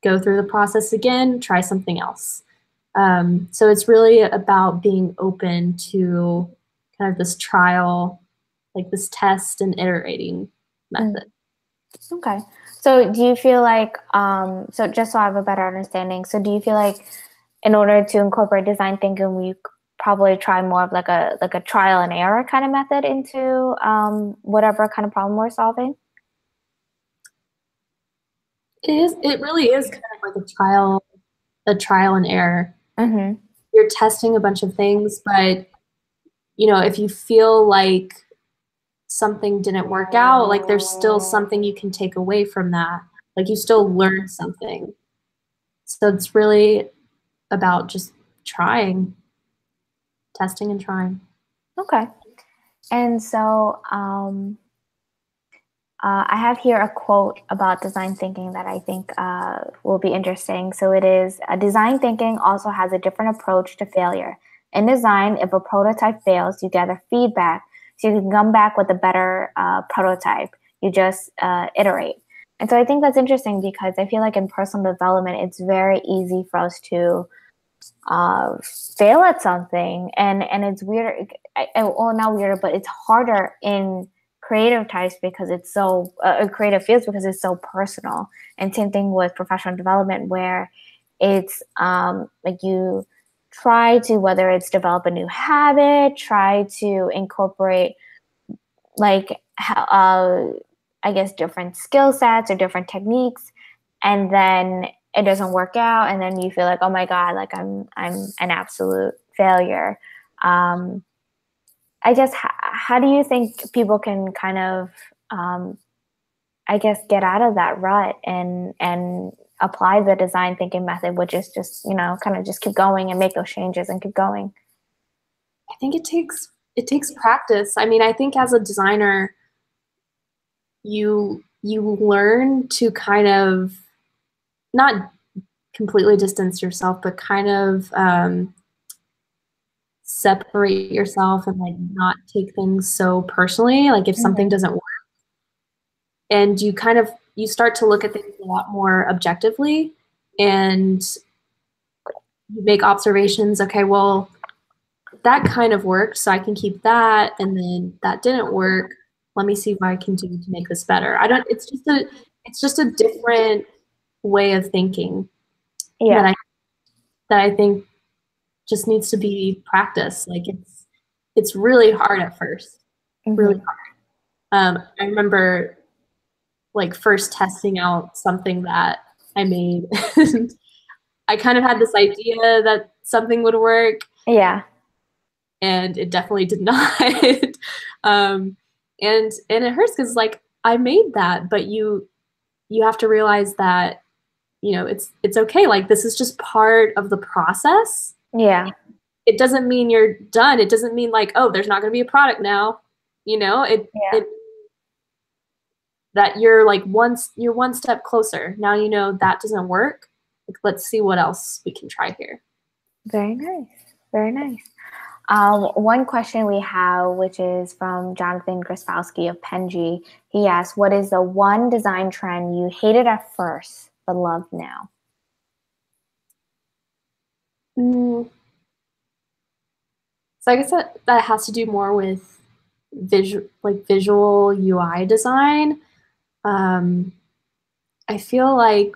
Speaker 2: go through the process again, try something else. So it's really about being open to kind of this trial, like this test and iterating method.
Speaker 1: Okay. So do you feel like, so just so I have a better understanding, so do you feel like in order to incorporate design thinking, we probably try more of like a trial and error kind of method into whatever kind of problem we're solving?
Speaker 2: It really is kind of like a trial and error.
Speaker 1: Mm-hmm.
Speaker 2: You're testing a bunch of things, but if you feel like something didn't work out, like there's still something you can take away from that. Like you still learn something. So it's really about just testing and trying.
Speaker 1: Okay. And so I have here a quote about design thinking that I think will be interesting. So it is, design thinking also has a different approach to failure. In design, if a prototype fails, you gather feedback so you can come back with a better prototype. You just iterate. And so I think that's interesting because I feel like in personal development, it's very easy for us to fail at something. And it's weird. Well, not weirder, but it's harder in creative types because it's so creative fields because it's so personal. And same thing with professional development, where it's like you try to, whether it's develop a new habit, try to incorporate like I guess different skill sets or different techniques, and then it doesn't work out, and then you feel like, oh my god, like I'm an absolute failure. I guess how do you think people can kind of I guess get out of that rut and apply the design thinking method, which is just kind of just keep going and make those changes and keep going?
Speaker 2: I think it takes practice. I mean, I think as a designer, you learn to kind of not completely distance yourself, but kind of separate yourself and like not take things so personally. Like if something doesn't work, and you start to look at things a lot more objectively, and you make observations. Okay, well, that kind of worked, so I can keep that, and then that didn't work. let me see what I can do to make this better. It's just a different way of thinking
Speaker 1: Yeah.
Speaker 2: that I think just needs to be practiced. Like it's really hard at first, really
Speaker 1: Mm-hmm.
Speaker 2: hard. I remember like first testing out something that I made. I kind of had this idea that something would work,
Speaker 1: Yeah.
Speaker 2: and it definitely did not. um, and it hurts because like I made that, but you have to realize that it's okay. Like this is just part of the process.
Speaker 1: Yeah.
Speaker 2: It doesn't mean you're done. It doesn't mean like, oh, there's not going to be a product now.
Speaker 1: Yeah.
Speaker 2: It that you're like you're one step closer. Now you know that doesn't work. Like, let's see what else we can try here.
Speaker 1: Very nice. Very nice. One question we have, which is from Jonathan Grispowski of Penji. He asks, what is the one design trend you hated at first but love now?
Speaker 2: Mm. So I guess that has to do more with visual UI design. Um, I feel like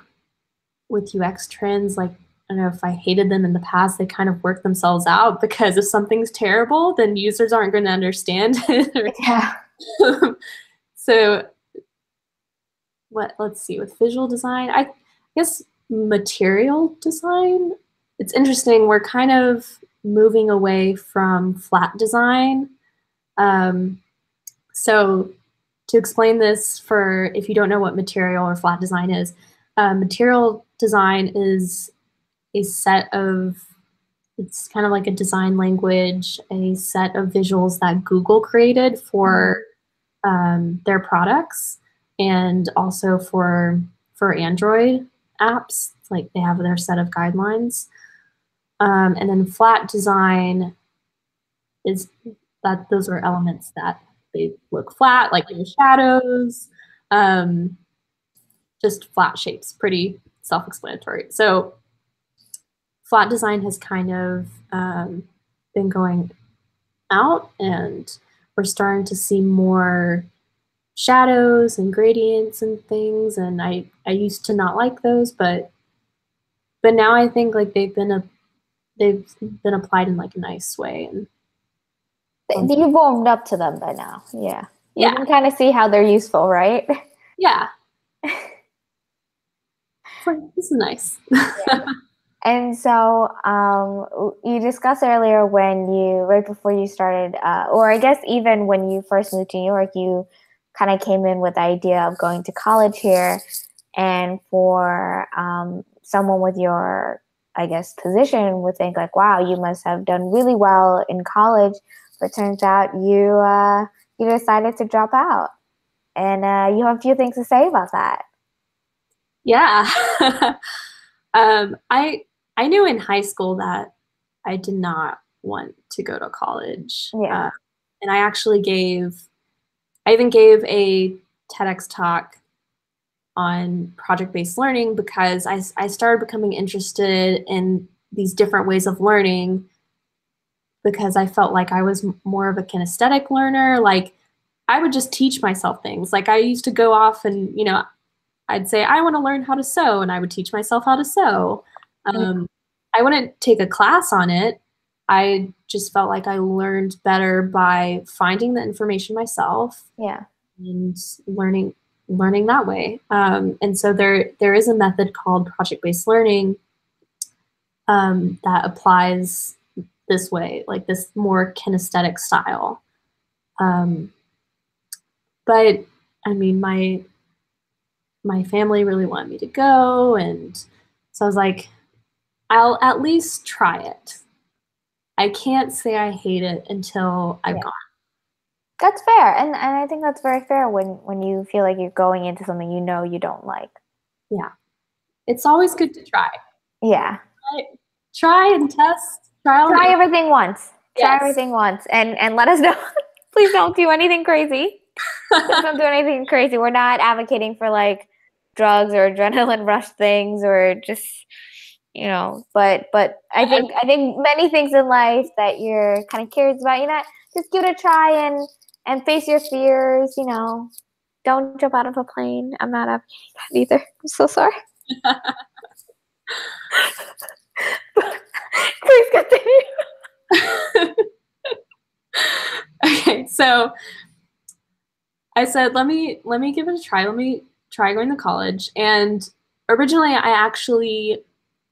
Speaker 2: with UX trends, like I don't know if I hated them in the past, they kind of work themselves out because if something's terrible, then users aren't going to understand it.
Speaker 1: Yeah.
Speaker 2: So let's see, with visual design, I guess material design, it's interesting. We're kind of moving away from flat design. So to explain this for if you don't know what material or flat design is, material design is a set of, it's kind of like a design language, a set of visuals that Google created for their products and also for Android apps. It's like they have their set of guidelines. And then flat design is that those are elements that they look flat, like no shadows, just flat shapes, pretty self-explanatory. So flat design has kind of been going out, and we're starting to see more shadows and gradients and things. And I used to not like those, but now I think like they've been applied in like a nice way. And
Speaker 1: You've warmed up to them by now. Yeah. You
Speaker 2: yeah,
Speaker 1: can kind of see how they're useful, right?
Speaker 2: yeah. This is nice.
Speaker 1: Yeah. And so you discussed earlier right before you started, or I guess even when you first moved to New York, you kind of came in with the idea of going to college here. And for someone with your, I guess, position would think like, wow, you must have done really well in college. But it turns out you decided to drop out. And you have a few things to say about that.
Speaker 2: Yeah. I knew in high school that I did not want to go to college.
Speaker 1: Yeah.
Speaker 2: And I even gave a TEDx talk on project-based learning because I started becoming interested in these different ways of learning because I felt like I was more of a kinesthetic learner. Like I would just teach myself things. Like I used to go off and, I'd say, I want to learn how to sew, and I would teach myself how to sew. I wouldn't take a class on it. I just felt like I learned better by finding the information myself.
Speaker 1: Yeah.
Speaker 2: And learning that way. And so there is a method called project-based learning that applies this way, like this more kinesthetic style. But I mean, my family really wanted me to go, and so I was like, I'll at least try it. I can't say I hate it until I've gone.
Speaker 1: That's fair. And I think that's very fair when you feel like you're going into something you don't like.
Speaker 2: Yeah. It's always good to try.
Speaker 1: Yeah.
Speaker 2: Try and test.
Speaker 1: Try everything once.
Speaker 2: Yes.
Speaker 1: Try everything once and let us know. Please don't do anything crazy. Please don't do anything crazy. We're not advocating for like drugs or adrenaline rush things or just but I think many things in life that you're kind of curious about, just give it a try and face your fears, don't jump out of a plane. I'm not advocating that either. I'm so sorry. Please continue.
Speaker 2: Okay, so I said, let me give it a try. Let me try going to college. And originally, I actually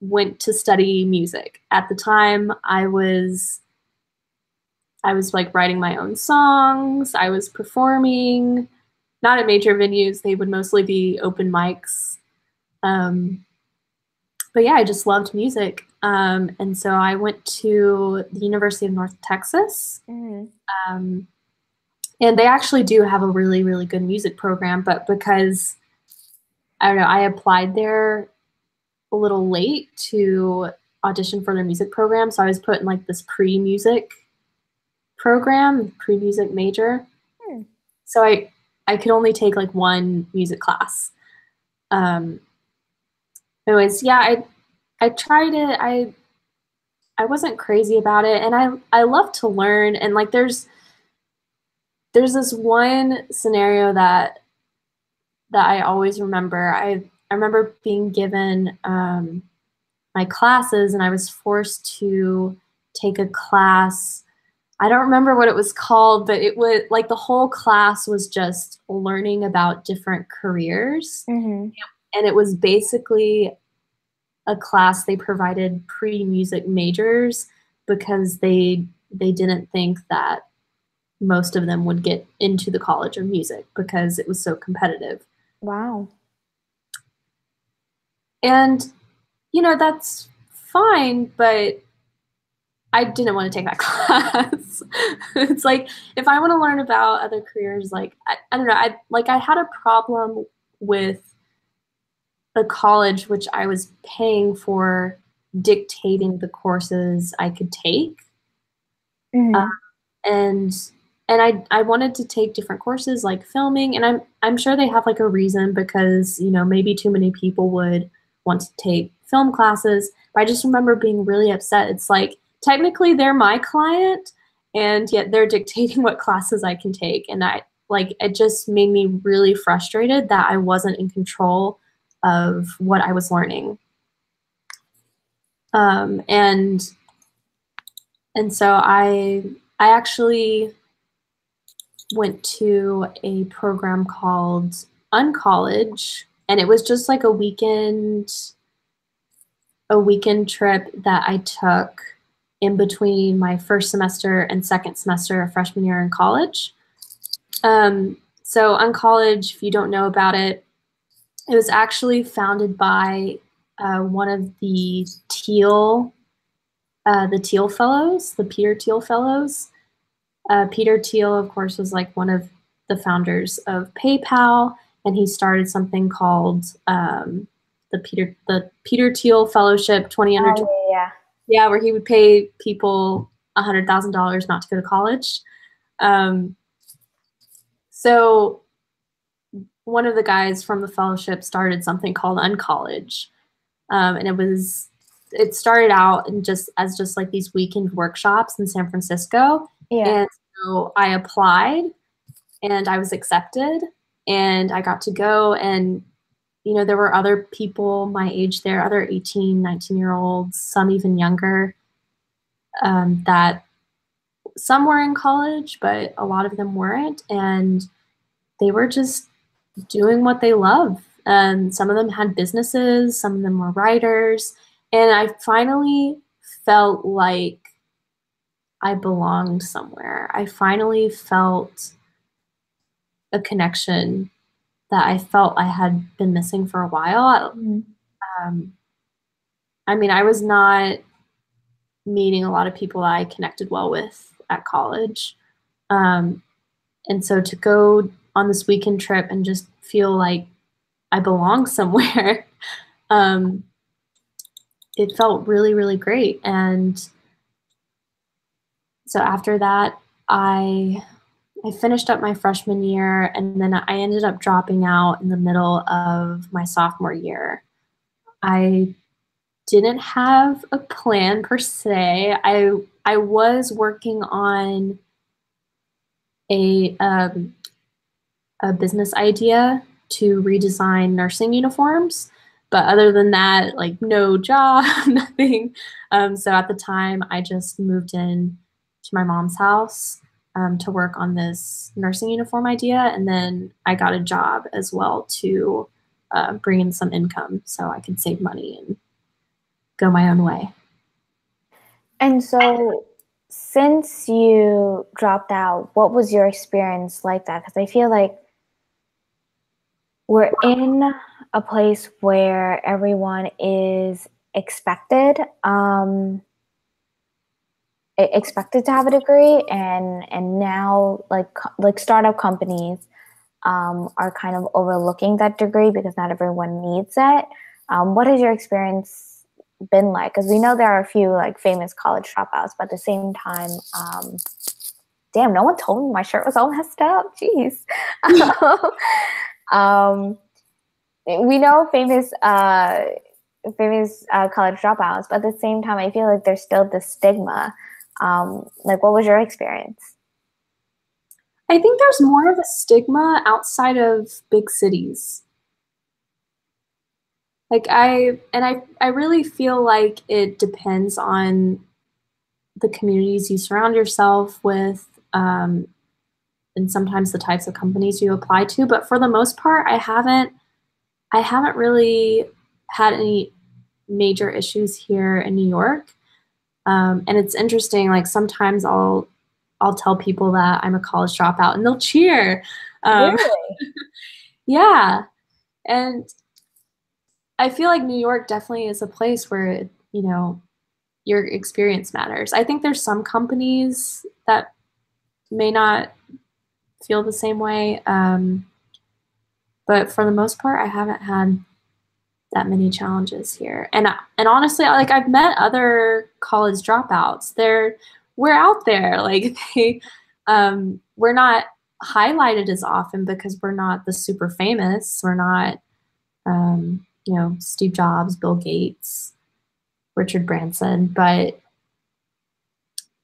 Speaker 2: went to study music. At the time, I was like writing my own songs. I was performing, not at major venues. They would mostly be open mics. But yeah, I just loved music. And so I went to the University of North Texas. And they actually do have a really, really good music program. But because, I don't know, I applied there a little late to audition for their music program. So I was put in like this pre-music program, pre-music major. So I could only take like one music class. Anyways, yeah, I tried it. I wasn't crazy about it, and I love to learn. And like there's this one scenario that I always remember. I remember being given my classes, and I was forced to take a class. I don't remember what it was called, but it was like the whole class was just learning about different careers. And it was basically a class they provided pre-music majors because they didn't think that most of them would get into the College of Music because it was so competitive.
Speaker 1: Wow.
Speaker 2: And, that's fine, but I didn't want to take that class. It's like, if I want to learn about other careers, like, I don't know, I had a problem with the college, which I was paying for, dictating the courses I could take. And I wanted to take different courses like filming, and I'm sure they have like a reason because, maybe too many people would want to take film classes. But I just remember being really upset. It's like, technically they're my client, and yet they're dictating what classes I can take. And it just made me really frustrated that I wasn't in control of what I was learning. And so I actually went to a program called Uncollege, and it was just like a weekend trip that I took in between my first semester and second semester of freshman year in college. So Uncollege, if you don't know about it, it was actually founded by one of the Teal Fellows, the Peter Thiel Fellows. Peter Thiel, of course, was like one of the founders of PayPal, and he started something called the Peter Thiel Fellowship 20 under 20. Yeah, where he would pay people $100,000 not to go to college. So one of the guys from the fellowship started something called Uncollege, and it started out in just like these weekend workshops in San Francisco. And so I applied, and I was accepted, and I got to go. And there were other people my age there, other 18, 19-year-olds, some even younger, that some were in college, but a lot of them weren't. And they were just doing what they love. And some of them had businesses, some of them were writers. And I finally felt like I belonged somewhere. I finally felt a connection that I felt I had been missing for a while. I mean, I was not meeting a lot of people that I connected well with at college. And so to go on this weekend trip and just feel like I belong somewhere, it felt really, really great. And so after that, I finished up my freshman year, and then I ended up dropping out in the middle of my sophomore year. I didn't have a plan per se. I was working on a a business idea to redesign nursing uniforms. But other than that, like no job, nothing. So at the time, I just moved in to my mom's house to work on this nursing uniform idea. And then I got a job as well to bring in some income so I could save money and go my own way.
Speaker 1: And so, since you dropped out, what was your experience like that? Because I feel like we're in a place where everyone is expected to have a degree, and now like startup companies are kind of overlooking that degree because not everyone needs it. What has your experience been like? Because we know there are a few like famous college dropouts, but at the same time, damn, no one told me my shirt was all messed up. Jeez. um, we know famous college dropouts, but at the same time, I feel like there's still this stigma. Like, what was your experience?
Speaker 2: I think there's more of a stigma outside of big cities. Like I really feel like it depends on the communities you surround yourself with, and sometimes the types of companies you apply to. But for the most part, I haven't really had any major issues here in New York. And it's interesting. Like sometimes I'll tell people that I'm a college dropout, and they'll cheer.
Speaker 1: Really?
Speaker 2: Yeah, and I feel like New York definitely is a place where your experience matters. I think there's some companies that may not feel the same way. But for the most part, I haven't had that many challenges here. And honestly, like I've met other college dropouts. We're out there. Like we're not highlighted as often because we're not the super famous. We're not, Steve Jobs, Bill Gates, Richard Branson, but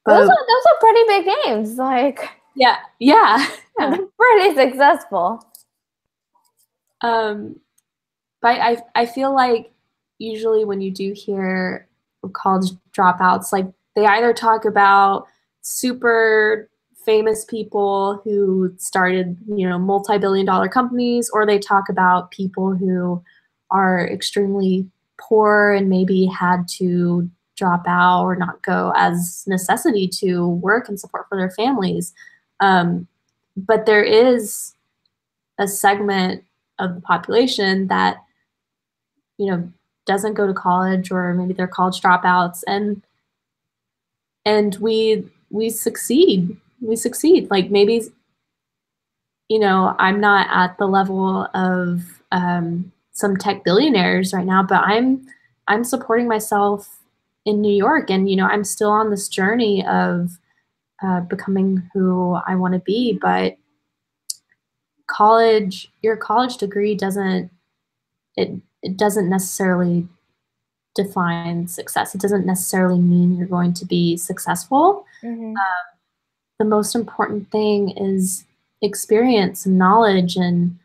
Speaker 1: Those are pretty big names. Like,
Speaker 2: yeah.
Speaker 1: they're pretty successful.
Speaker 2: But I feel like usually when you do hear of college dropouts, like they either talk about super famous people who started, multi-billion dollar companies, or they talk about people who are extremely poor and maybe had to drop out or not go as necessity to work and support for their families. But there is a segment of the population that doesn't go to college, or maybe they're college dropouts, and we succeed. We succeed. Like maybe, I'm not at the level of some tech billionaires right now, but I'm supporting myself in New York, and I'm still on this journey of becoming who I want to be. But your college degree it doesn't necessarily define success. It doesn't necessarily mean you're going to be successful.
Speaker 1: Mm-hmm.
Speaker 2: The most important thing is experience and knowledge, and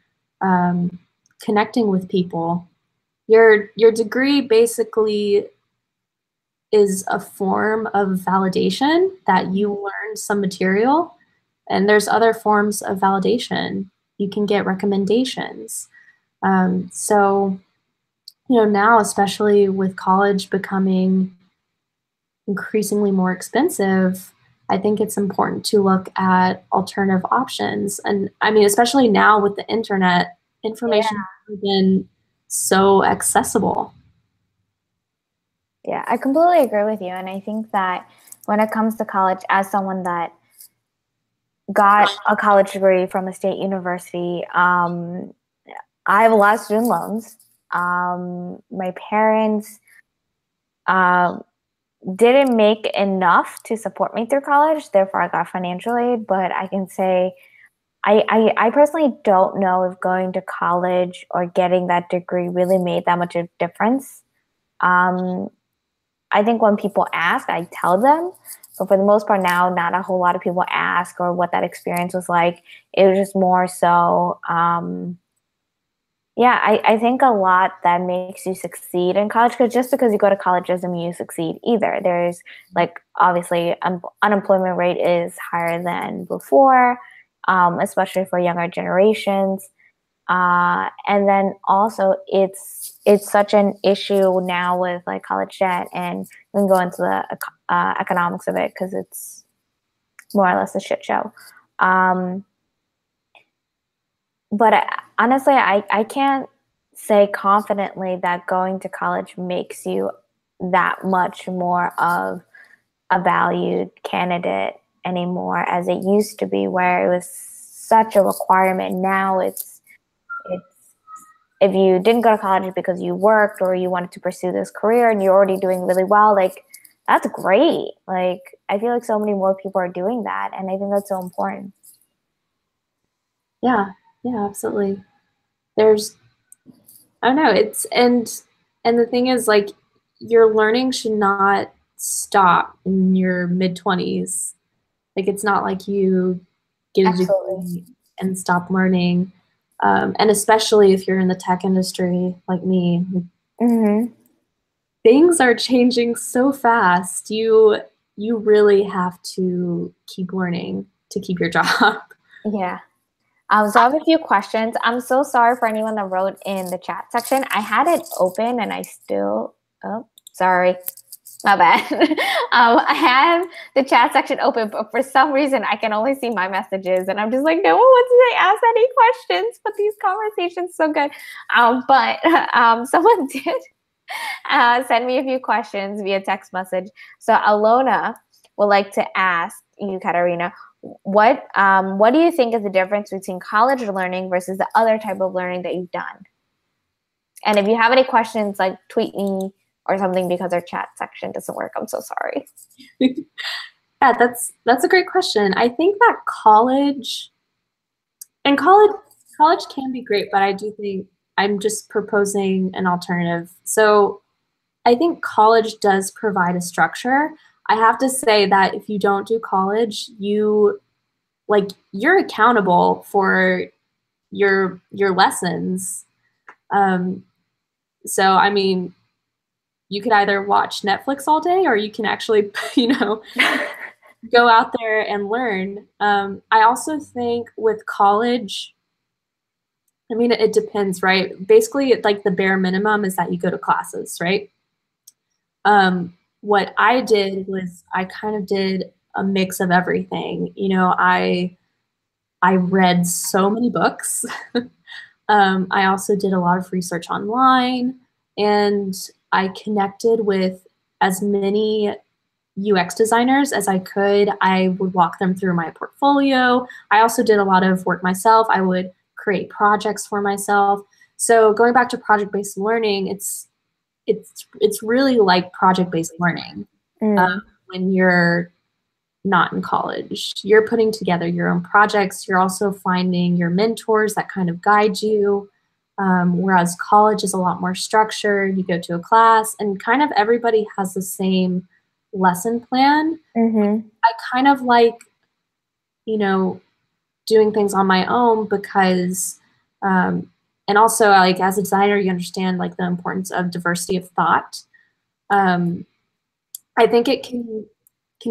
Speaker 2: connecting with people. Your degree basically is a form of validation that you learned some material, and there's other forms of validation. You can get recommendations. So now, especially with college becoming increasingly more expensive, I think it's important to look at alternative options. And I mean, especially now with the internet, information has been so accessible.
Speaker 1: Yeah, I completely agree with you. And I think that when it comes to college, as someone that got a college degree from a state university, I have a lot of student loans. My parents didn't make enough to support me through college, therefore I got financial aid. But I can say I personally don't know if going to college or getting that degree really made that much of a difference. I think when people ask, I tell them, But for the most part now, not a whole lot of people ask or what that experience was like. It was just more so, yeah, I think a lot that makes you succeed in college, because just because you go to college doesn't mean you succeed either. There's like, obviously, unemployment rate is higher than before, especially for younger generations. And then also it's such an issue now with like college debt, and we can go into the economics of it because it's more or less a shit show. But honestly, I can't say confidently that going to college makes you that much more of a valued candidate anymore as it used to be, where it was such a requirement. Now it's if you didn't go to college because you worked or you wanted to pursue this career and you're already doing really well, like that's great. Like I feel like so many more people are doing that, and I think that's so important.
Speaker 2: Yeah, yeah, absolutely. There's, I don't know, and the thing is like your learning should not stop in your mid-20s. Like it's not like you get a
Speaker 1: Absolutely.
Speaker 2: degree and stop learning. And especially if you're in the tech industry like me,
Speaker 1: Mm-hmm.
Speaker 2: things are changing so fast. You really have to keep learning to keep your job.
Speaker 1: Yeah. So I have a few questions. I'm so sorry for anyone that wrote in the chat section. I had it open and I still, oh, sorry. My bad. I have the chat section open, but for some reason I can only see my messages, and I'm just like, no one wants to ask any questions. But these conversations so good. But someone did send me a few questions via text message. So Alona would like to ask you, Katarina, what do you think is the difference between college learning versus the other type of learning that you've done? And if you have any questions, like tweet me or something because our chat section doesn't work. I'm so sorry.
Speaker 2: Yeah, that's a great question. I think that college can be great, but I do think I'm just proposing an alternative. So I think college does provide a structure. I have to say that if you don't do college, you're accountable for your lessons. So I mean, you could either watch Netflix all day or you can actually, go out there and learn. I also think with college, I mean, it depends, right? Basically, like the bare minimum is that you go to classes, right? What I did was I kind of did a mix of everything. I read so many books. I also did a lot of research online, and I connected with as many UX designers as I could. I would walk them through my portfolio. I also did a lot of work myself. I would create projects for myself. So going back to project-based learning, it's really like project-based learning. When you're not in college, you're putting together your own projects. You're also finding your mentors that kind of guide you. Whereas college is a lot more structured. You go to a class and kind of everybody has the same lesson plan. I kind of like, doing things on my own because, and also like as a designer, you understand like the importance of diversity of thought. I think it can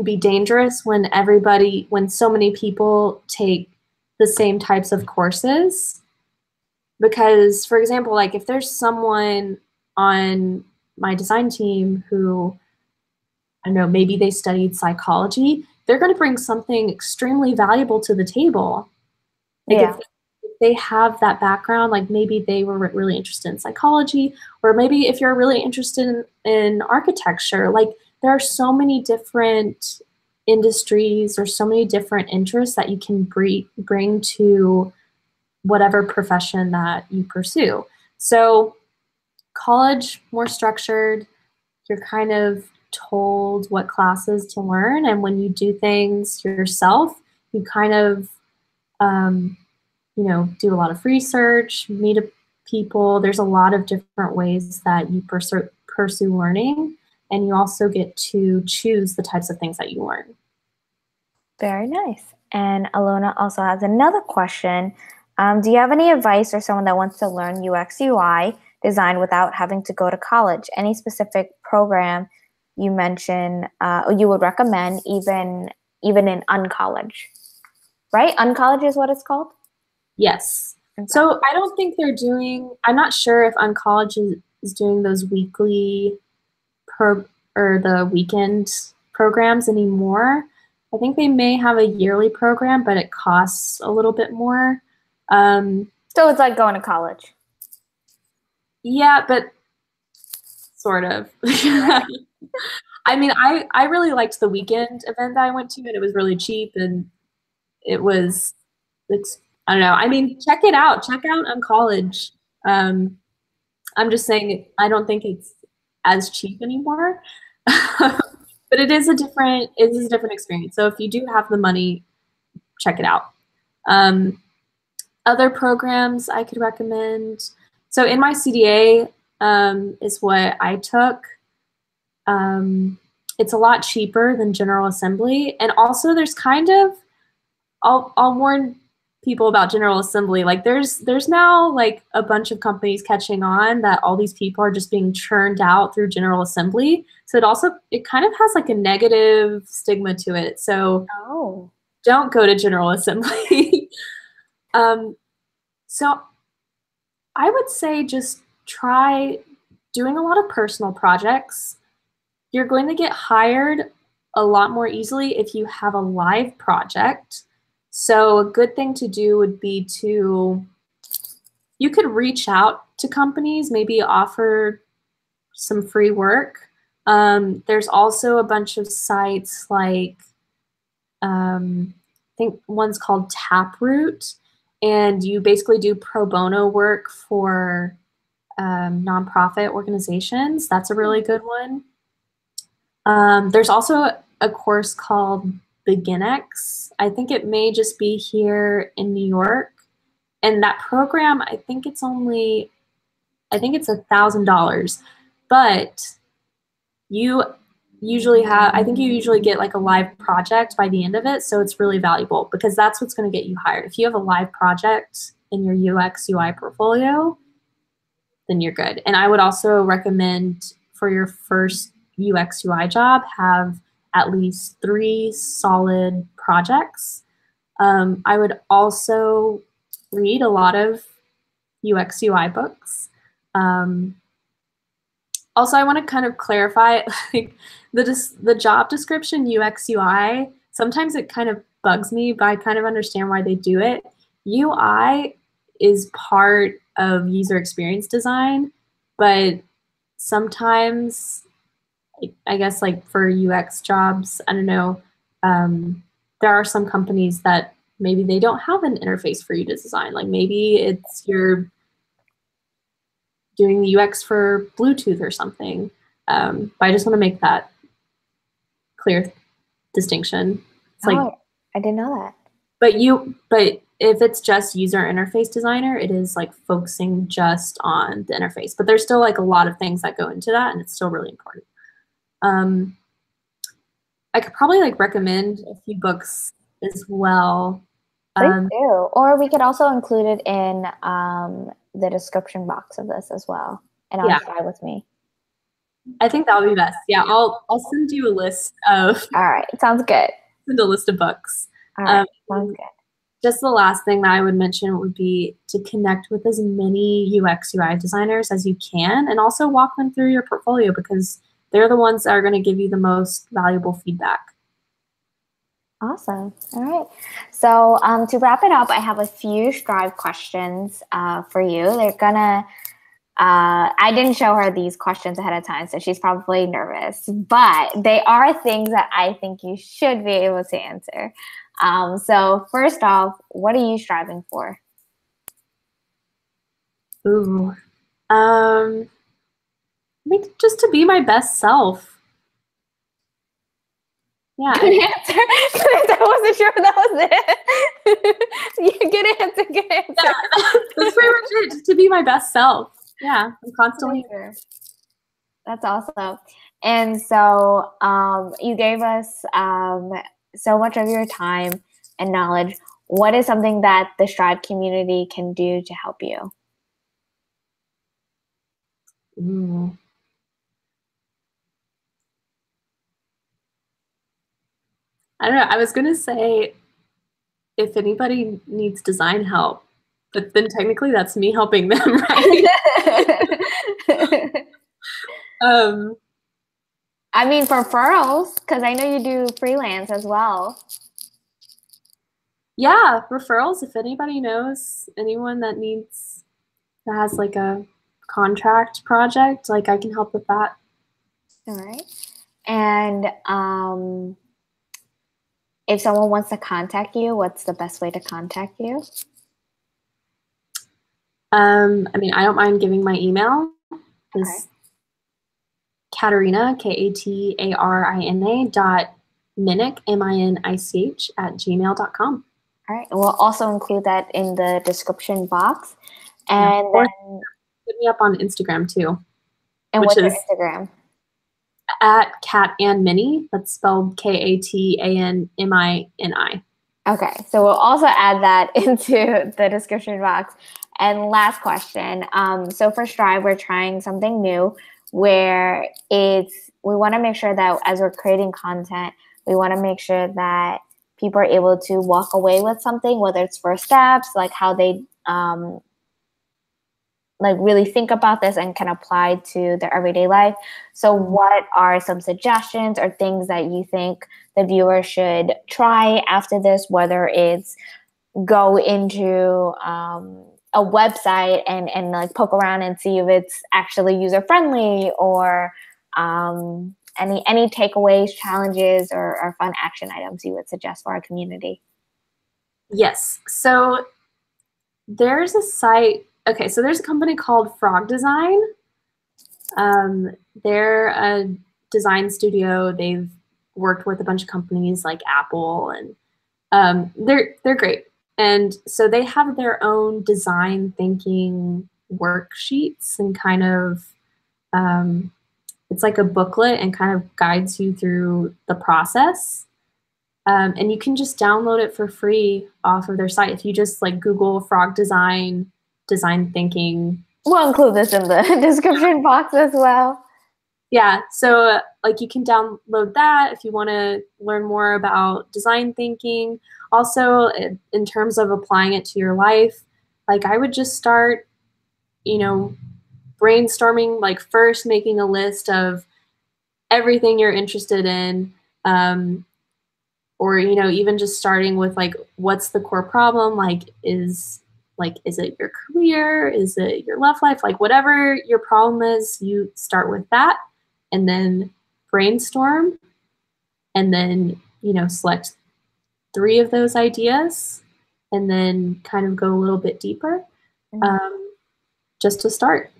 Speaker 2: be dangerous when so many people take the same types of courses. Because, for example, like if there's someone on my design team who, I don't know, maybe they studied psychology, they're going to bring something extremely valuable to the table. Like if they have that background, like maybe they were really interested in psychology, or maybe if you're really interested in architecture, like there are so many different industries or so many different interests that you can bring to whatever profession that you pursue. So college, more structured, you're kind of told what classes to learn, and when you do things yourself, you kind of do a lot of research, meet people. There's a lot of different ways that you pursue learning. and you also get to choose the types of things that you learn.
Speaker 1: Very nice. And Alona also has another question. Do you have any advice for someone that wants to learn UX UI design without having to go to college? Any specific program you mention you would recommend, even in uncollege? Right? Uncollege is what it's called?
Speaker 2: Yes.
Speaker 1: Okay.
Speaker 2: So I don't think they're doing, I'm not sure if Uncollege is doing those weekly or the weekend programs anymore. I think they may have a yearly program, but it costs a little bit more.
Speaker 1: So it's like going to college.
Speaker 2: Yeah, but sort of. I mean, I really liked the weekend event that I went to, and it was really cheap, and it's I don't know. I mean, check it out. Check out Uncollege. I'm just saying, I don't think it's as cheap anymore, but it is a different experience. So if you do have the money, check it out. Other programs I could recommend. So NYCDA is what I took. It's a lot cheaper than General Assembly, and also there's kind of, I'll warn people about General Assembly. Like there's now like a bunch of companies catching on that all these people are just being churned out through General Assembly. So it kind of has like a negative stigma to it. So don't go to General Assembly. So I would say just try doing a lot of personal projects. You're going to get hired a lot more easily if you have a live project. So a good thing to do would be you could reach out to companies, maybe offer some free work. There's also a bunch of sites like, I think one's called Taproot, and you basically do pro bono work for nonprofit organizations. That's a really good one. There's also a course called BeginX. I think it may just be here in New York. And that program, I think it's $1,000, but you usually get like a live project by the end of it. So it's really valuable because that's what's going to get you hired. If you have a live project in your UX UI portfolio, then you're good. And I would also recommend for your first UX UI job, have at least 3 solid projects. I would also read a lot of UX UI books. Also, I want to kind of clarify, like the job description UX UI, sometimes it kind of bugs me, but I kind of understand why they do it. UI is part of user experience design, but sometimes, I guess like for UX jobs, I don't know, there are some companies that maybe they don't have an interface for you to design. Like maybe you're doing the UX for Bluetooth or something. But I just want to make that clear distinction. It's like,
Speaker 1: I didn't know that.
Speaker 2: But if it's just user interface designer, it is like focusing just on the interface. But there's still like a lot of things that go into that, and it's still really important. I could probably like recommend a few books as well.
Speaker 1: Please do. Or we could also include it in the description box of this as well. And I'll try with me.
Speaker 2: I think that would be best. Yeah, I'll send you a list of.
Speaker 1: All right, sounds good.
Speaker 2: Send a list of books.
Speaker 1: All right, sounds good.
Speaker 2: Just the last thing that I would mention would be to connect with as many UX UI designers as you can, and also walk them through your portfolio because they're the ones that are going to give you the most valuable feedback.
Speaker 1: Awesome. All right. So to wrap it up, I have a few Strive questions for you. They're gonna. I didn't show her these questions ahead of time, so she's probably nervous. But they are things that I think you should be able to answer. So first off, what are you striving for?
Speaker 2: Ooh. I think just to be my best self. Yeah.
Speaker 1: Good answer. I wasn't sure if that was it. Good answer.
Speaker 2: Yeah, that's pretty much it. Just to be my best self. Yeah, I'm constantly.
Speaker 1: That's awesome. And so you gave us so much of your time and knowledge. What is something that the Strive community can do to help you?
Speaker 2: Mm. I don't know. I was going to say if anybody needs design help, but then technically that's me helping them, right? um,
Speaker 1: I mean, for referrals, because I know you do freelance as well.
Speaker 2: yeah, referrals. If anybody knows anyone that has like a contract project, like I can help with that.
Speaker 1: All right. And if someone wants to contact you, what's the best way to contact you?
Speaker 2: I mean, I don't mind giving my email.
Speaker 1: Okay.
Speaker 2: Is Katarina, Katarina .Minich, Minich @gmail.com.
Speaker 1: All right. We'll also include that in the description box. And
Speaker 2: Or
Speaker 1: then,
Speaker 2: hit me up on Instagram too,
Speaker 1: and
Speaker 2: which
Speaker 1: what's your
Speaker 2: is
Speaker 1: Instagram?
Speaker 2: @KatAnnMini. That's spelled KATANMINI.
Speaker 1: Okay. So we'll also add that into the description box. And last question. So for Strive, we're trying something new where we want to make sure that as we're creating content, we want to make sure that people are able to walk away with something, whether it's first steps, like how they like really think about this and can apply to their everyday life. So what are some suggestions or things that you think the viewer should try after this, whether it's go into a website and like poke around and see if it's actually user friendly, or any takeaways, challenges, or fun action items you would suggest for our community?
Speaker 2: Yes. So there's a site. Okay, so there's a company called Frog Design. They're a design studio. They've worked with a bunch of companies like Apple, and they're great. And so they have their own design thinking worksheets and kind of it's like a booklet and kind of guides you through the process. And you can just download it for free off of their site. If you just like Google Frog Design, design thinking.
Speaker 1: We'll include this in the description box as well.
Speaker 2: Yeah, so like you can download that if you want to learn more about design thinking. Also, in terms of applying it to your life, like I would just start, brainstorming, like first making a list of everything you're interested in. Or even just starting with like what's the core problem, is it your career, is it your love life, like whatever your problem is, you start with that and then brainstorm and then select 3 of those ideas and then kind of go a little bit deeper, just to start.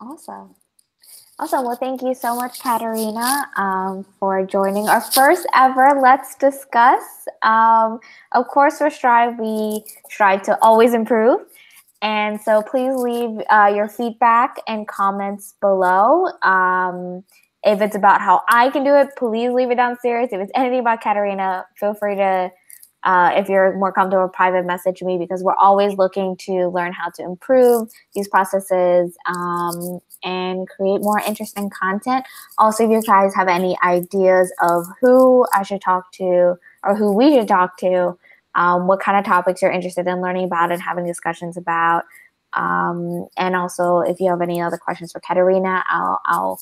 Speaker 1: Awesome. Awesome. Well, thank you so much, Katarina, for joining our first ever Let's Discuss. Of course, for Strive, we strive to always improve. And so please leave your feedback and comments below. If it's about how I can do it, please leave it downstairs. If it's anything about Katarina, feel free to, if you're more comfortable, private message me, because we're always looking to learn how to improve these processes and create more interesting content. Also, if you guys have any ideas of who I should talk to or who we should talk to, what kind of topics you're interested in learning about and having discussions about. And also, if you have any other questions for Katarina, I'll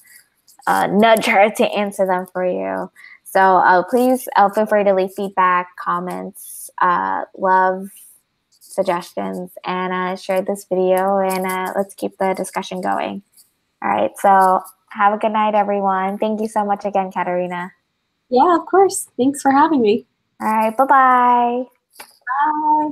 Speaker 1: nudge her to answer them for you. So please feel free to leave feedback, comments, love, suggestions, and share this video, and let's keep the discussion going. All right, so have a good night, everyone. Thank you so much again, Katarina.
Speaker 2: Yeah, of course. Thanks for having me.
Speaker 1: All right, bye-bye.
Speaker 2: Bye.